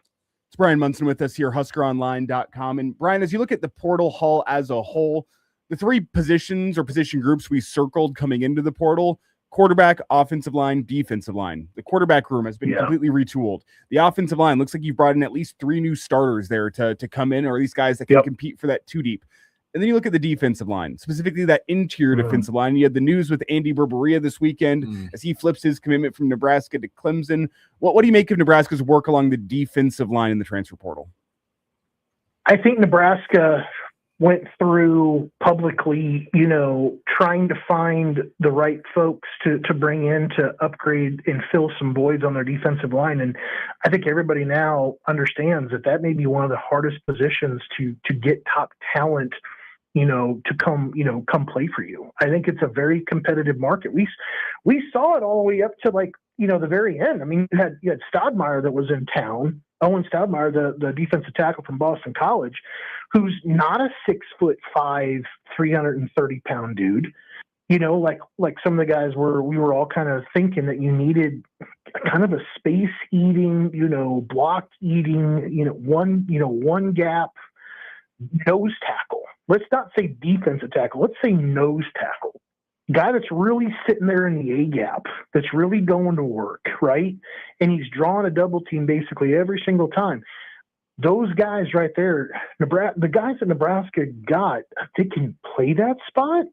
B: It's Brian Munson with us here, HuskerOnline.com. And Brian, as you look at the portal haul as a whole, the 3 positions or position groups we circled coming into the portal: quarterback, offensive line, defensive line. The quarterback room has been completely retooled. The offensive line looks like you've brought in at least 3 new starters there to come in, or at least guys that can compete for that 2 deep. And then you look at the defensive line, specifically that interior defensive line. You had the news with Andy Berberia this weekend as he flips his commitment from Nebraska to Clemson. What do you make of Nebraska's work along the defensive line in the transfer portal?
D: I think Nebraska went through publicly, trying to find the right folks to bring in to upgrade and fill some voids on their defensive line. And I think everybody now understands that may be one of the hardest positions to get top talent, to come play for you. I think it's a very competitive market. We saw it all the way up to the very end. I mean, you had Stodmeyer that was in town, Owen Stodmeyer, the defensive tackle from Boston College, who's not a 6'5", 330-pound dude. Like some of the guys we were all kind of thinking that you needed kind of a space eating, block eating, one gap nose tackle. Let's not say defensive tackle. Let's say nose tackle. Guy that's really sitting there in the A gap, that's really going to work, right? And he's drawing a double team basically every single time. Those guys right there, the guys that Nebraska got, they can play that spot.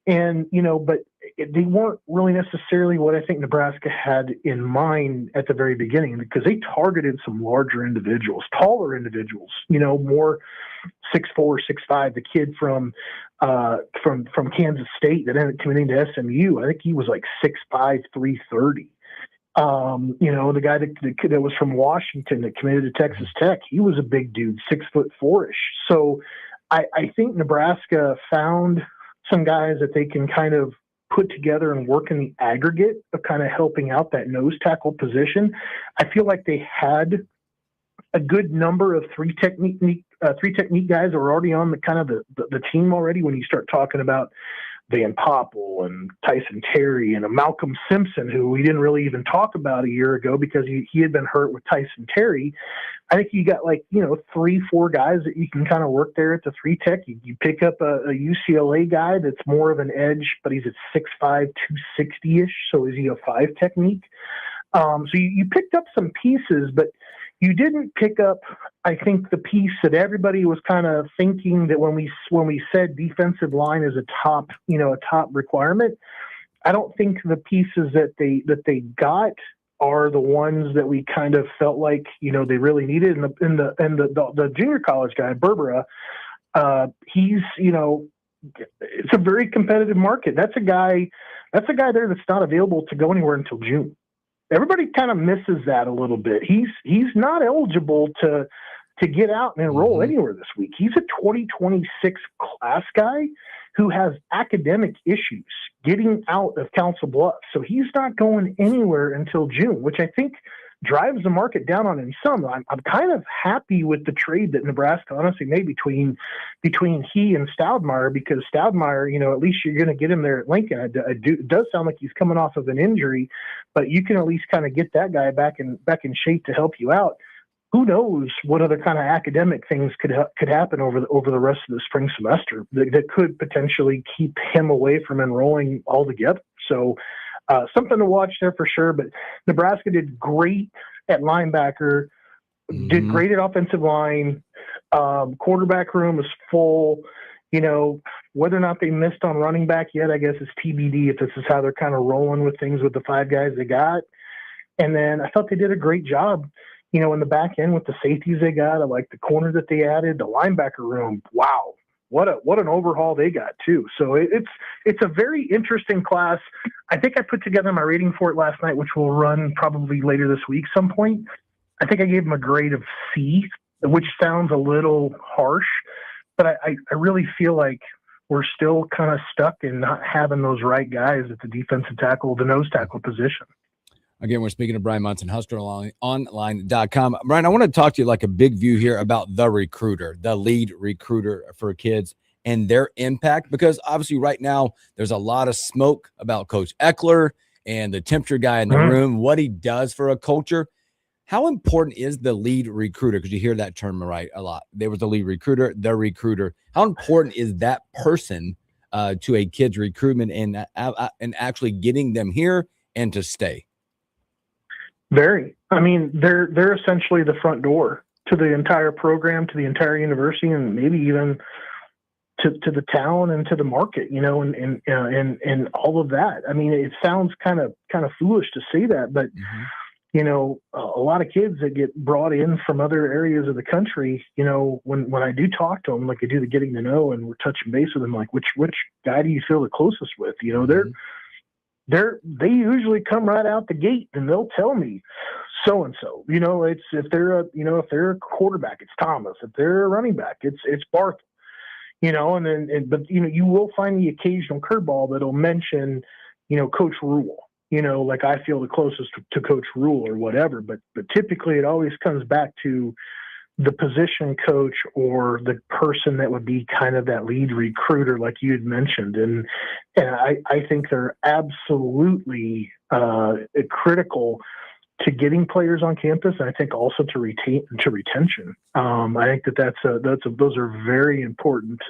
D: And, but they weren't really necessarily what I think Nebraska had in mind at the very beginning, because they targeted some larger individuals, taller individuals, more 6'4", 6'5". The kid from Kansas State that ended up committing to SMU, I think he was like 6'5", 330. The guy that was from Washington that committed to Texas Tech, he was a big dude, 6'4"-ish. So I think Nebraska found some guys that they can kind of put together and work in the aggregate of kind of helping out that nose tackle position. I feel like they had a good number of three technique guys that were already on the kind of the team already. When you start talking about Van Poppel and Tyson Terry and a Malcolm Simpson, who we didn't really even talk about a year ago because he had been hurt with Tyson Terry. I think you got 3-4 guys that you can kind of work there at the 3 tech. You pick up a UCLA guy that's more of an edge, but he's at 6'5", 260-ish. So is he a 5 technique? So you picked up some pieces, but you didn't pick up, I think, the piece that everybody was kind of thinking that when we said defensive line is a top requirement. I don't think the pieces that they got are the ones that we kind of felt like they really needed. And the junior college guy, Berbera, he's it's a very competitive market. That's a guy there that's not available to go anywhere until June. Everybody kind of misses that a little bit. He's not eligible to get out and enroll anywhere this week. He's a 2026 class guy who has academic issues getting out of Council Bluffs. So he's not going anywhere until June, which I think drives the market down on him some. I'm kind of happy with the trade that Nebraska honestly made between he and Stoudemire, because Stoudemire, at least you're going to get him there at Lincoln. It does sound like he's coming off of an injury, but you can at least kind of get that guy back in shape to help you out. Who knows what other kind of academic things could happen over the rest of the spring semester that could potentially keep him away from enrolling altogether. So something to watch there for sure. But Nebraska did great at linebacker, did great at offensive line. Quarterback room is full. Whether or not they missed on running back yet, I guess is TBD if this is how they're kind of rolling with things with the 5 guys they got. And then I thought they did a great job, in the back end with the safeties they got. I like the corner that they added, the linebacker room. Wow. What an overhaul they got too. So it's a very interesting class. I think I put together my rating for it last night, which will run probably later this week some point. I think I gave them a grade of C, which sounds a little harsh, but I really feel like we're still kind of stuck in not having those right guys at the defensive tackle, the nose tackle position.
A: Again, we're speaking to Brian Munson, HuskerOnline.com. Brian, I want to talk to you like a big view here about the recruiter, the lead recruiter for kids and their impact, because obviously right now there's a lot of smoke about Coach Eckler and the temperature guy in the room, what he does for a culture. How important is the lead recruiter? Because you hear that term a lot. There was the lead recruiter, the recruiter. How important is that person to a kid's recruitment and actually getting them here and to stay?
D: Very. I mean, they're essentially the front door to the entire program, to the entire university, and maybe even to the town and to the market, and all of that. I mean, it sounds kind of foolish to say that, but a lot of kids that get brought in from other areas of the country, when I do talk to them, like I do the getting to know, and we're touching base with them, like which guy do you feel the closest with? They usually come right out the gate and they'll tell me so-and-so, it's, if they're a quarterback, it's Thomas. If they're a running back, it's Barth, but you will find the occasional curveball that'll mention, Coach Rule, like I feel the closest to Coach Rule or whatever, but typically it always comes back to the position coach or the person that would be kind of that lead recruiter, like you had mentioned. And I think they're absolutely critical to getting players on campus. And I think also to retention. I think those are very important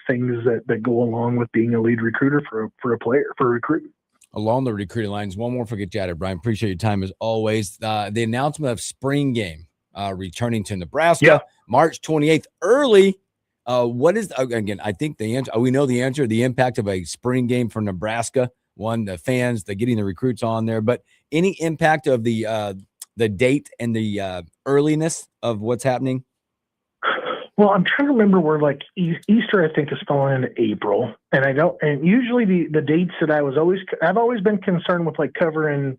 D: things that go along with being a lead recruiter for a player, for a recruit.
A: Along the recruiting lines, one more for get you at it, Brian. Appreciate your time as always. The announcement of spring game returning to Nebraska, March 28th, early. What is, again, I think the answer, we know the answer, the impact of a spring game for Nebraska One, the fans, the getting the recruits on there, but any impact of the date and the earliness of what's happening?
D: Well, I'm trying to remember where like Easter, I think, is falling into April, and I don't. And usually the dates that I've always been concerned with like covering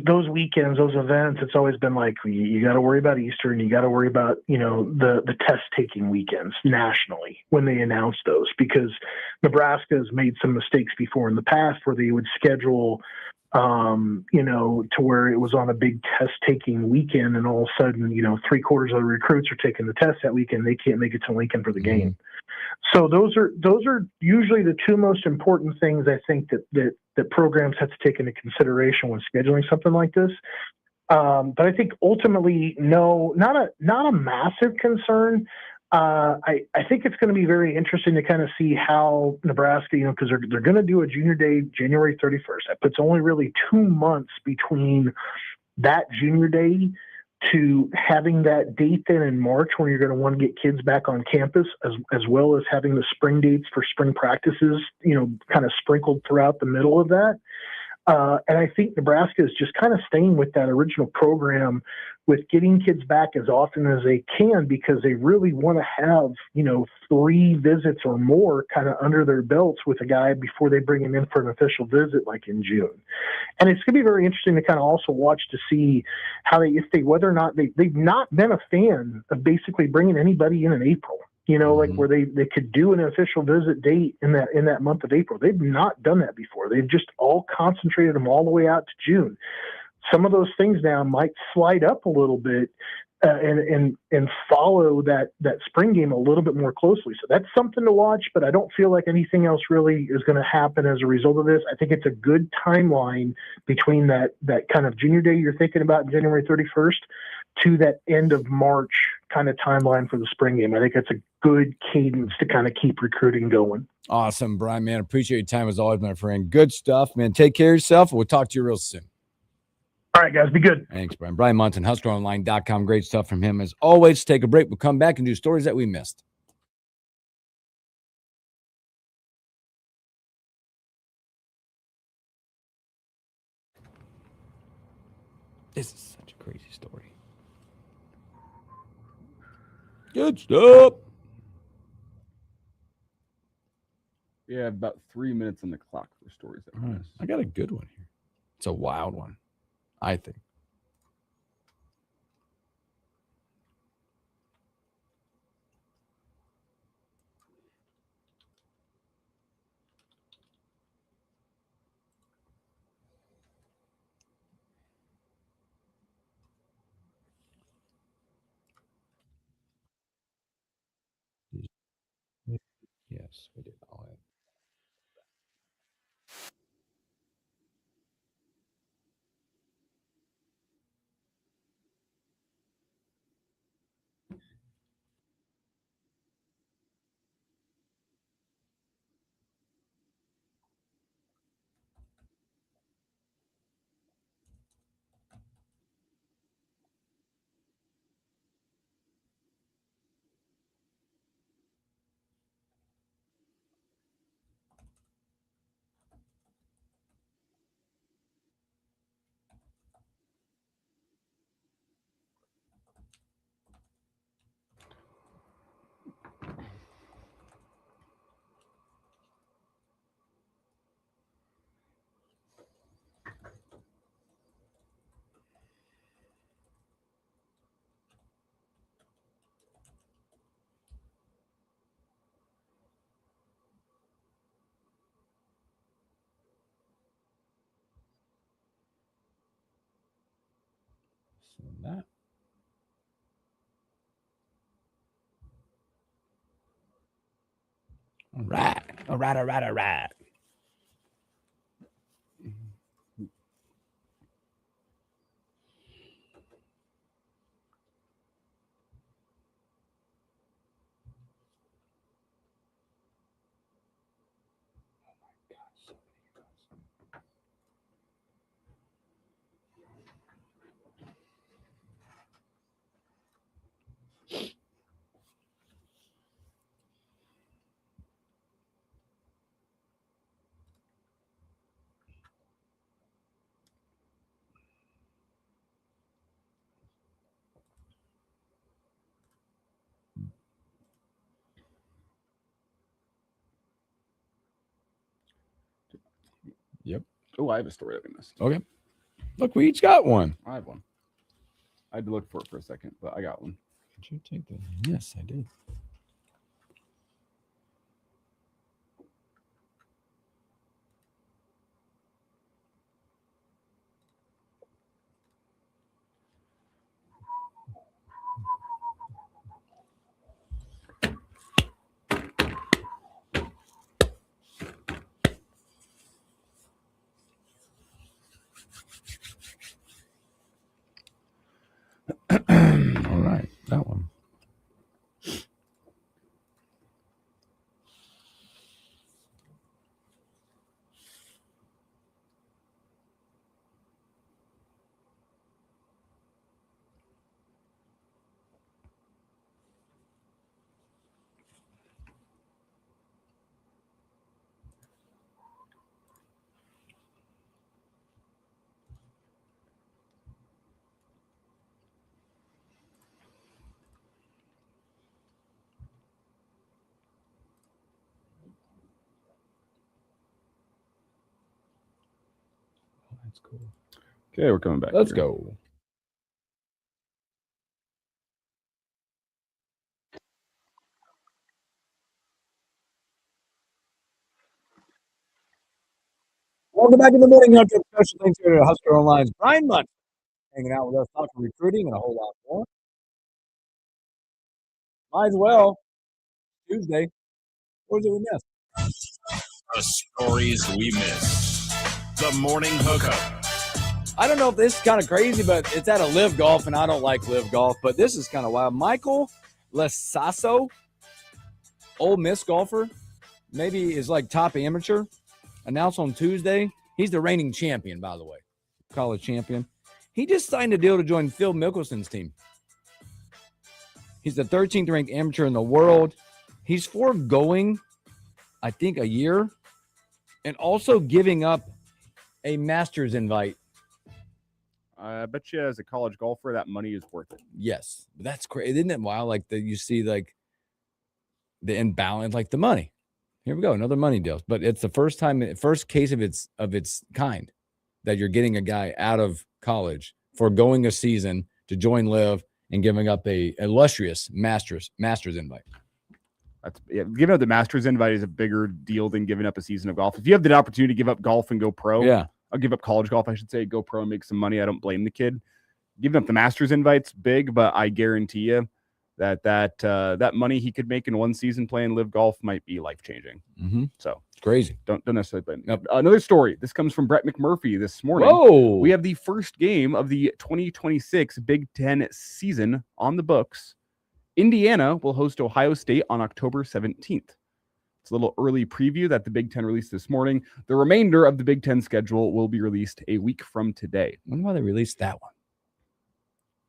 D: those weekends, those events. It's always been like you got to worry about Easter, and you got to worry about the test taking weekends nationally when they announce those, because Nebraska has made some mistakes before in the past where they would schedule to where it was on a big test taking weekend, and all of a sudden, 3/4 of the recruits are taking the test that weekend. They can't make it to Lincoln for the game. So those are usually the two most important things I think that programs have to take into consideration when scheduling something like this. But I think ultimately, no, not a massive concern. I think it's going to be very interesting to kind of see how Nebraska, because they're going to do a junior day January 31st. That puts only really 2 months between that junior day to having that date then in March when you're going to want to get kids back on campus, as well as having the spring dates for spring practices, kind of sprinkled throughout the middle of that. And I think Nebraska is just kind of staying with that original program with getting kids back as often as they can, because they really want to have, 3 visits or more kind of under their belts with a guy before they bring him in for an official visit, like in June. And it's going to be very interesting to kind of also watch to see how whether or not they've not been a fan of basically bringing anybody in April. Like where they could do an official visit date in that month of April. They've not done that before. They've just all concentrated them all the way out to June. Some of those things now might slide up a little bit and follow that spring game a little bit more closely. So that's something to watch, but I don't feel like anything else really is going to happen as a result of this. I think it's a good timeline between that kind of junior day you're thinking about, January 31st, to that end of March kind of timeline for the spring game. I think that's a good cadence to kind of keep recruiting going.
A: Awesome, Brian, man. Appreciate your time as always, my friend. Good stuff, man. Take care of yourself. We'll talk to you real soon.
D: All right, guys. Be good.
A: Thanks, Brian. Brian Munson, HuskerOnline.com. Great stuff from him. As always, take a break. We'll come back and do stories that we missed. This is such a crazy story. Good stuff.
B: We have about 3 minutes on the clock for stories that we missed.
A: I got a good one here. It's a wild one, I think. Yes, we did all that. So that. All right. All right. All right. All right.
B: Oh, I have a story that we missed.
A: Okay. Look, we each got one.
B: I have one. I had to look for it for a second, but I got one.
A: Did you take that? Yes, I did. All right, that one. That's cool.
B: Okay, we're coming back.
A: Let's
B: here.
A: go. Welcome back in the morning. Hookup. Special thanks here to Husker Online's Brian Munch, hanging out with us, talking recruiting and a whole lot more. Might as well. Tuesday. What did we miss?
N: The stories we missed. The morning hookup.
A: I don't know if this is kind of crazy, but it's at a Live Golf, and I don't like Live Golf, but this is kind of wild. Michael Lesasso, Ole Miss golfer, maybe is like top amateur, announced on Tuesday. He's the reigning champion, by the way, college champion. He just signed a deal to join Phil Mickelson's team. He's the 13th ranked amateur in the world. He's foregoing, I think, a year and also giving up a Masters invite.
B: I bet you as a college golfer, that money is worth it.
A: Yes. That's crazy. Isn't it wild? Like you see like the imbalance, like the money. Here we go. Another money deal. But it's the first case of its kind that you're getting a guy out of college foregoing a season to join Live and giving up a illustrious Masters invite.
B: Giving up the Masters invite is a bigger deal than giving up a season of golf. If you have the opportunity to give up golf and go pro, I'll give up college golf, I should say, go pro and make some money. I don't blame the kid. Giving up the Masters invite's big, but I guarantee you that money he could make in one season playing Live Golf might be life-changing.
A: Mm-hmm.
B: So
A: it's crazy.
B: Don't necessarily blame him. Another story. This comes from Brett McMurphy this morning.
A: Whoa! We
B: have the first game of the 2026 Big Ten season on the books. Indiana will host Ohio State on October 17th. It's a little early preview that the Big Ten released this morning. The remainder of the Big Ten schedule will be released a week from today.
A: I wonder why they released that one.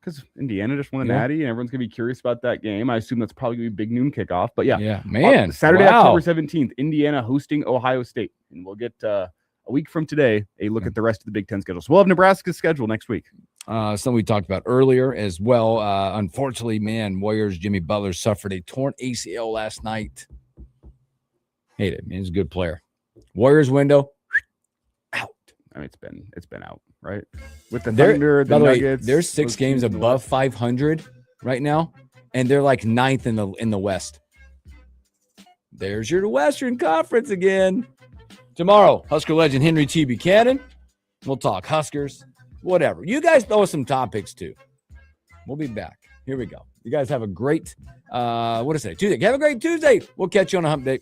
B: Because Indiana just won the Natty, and everyone's going to be curious about that game. I assume that's probably going to be big noon kickoff. But yeah,
A: man.
B: Saturday, October 17th, Indiana hosting Ohio State. And we'll get a week from today a look at the rest of the Big Ten schedule. So we'll have Nebraska's schedule next week.
A: Something we talked about earlier as well. Unfortunately, Warriors Jimmy Butler suffered a torn ACL last night. Hate it, man. He's a good player. Warriors window out.
B: I mean, it's been out, right? With the Thunder, the Nuggets.
A: They're 6 games above 500 right now, and they're like 9th in the West. There's your Western Conference again. Tomorrow, Husker legend Henry T. Buchanan. We'll talk Huskers, whatever. You guys throw us some topics too. We'll be back. Here we go. You guys have a great, Tuesday. Have a great Tuesday. We'll catch you on a hump day.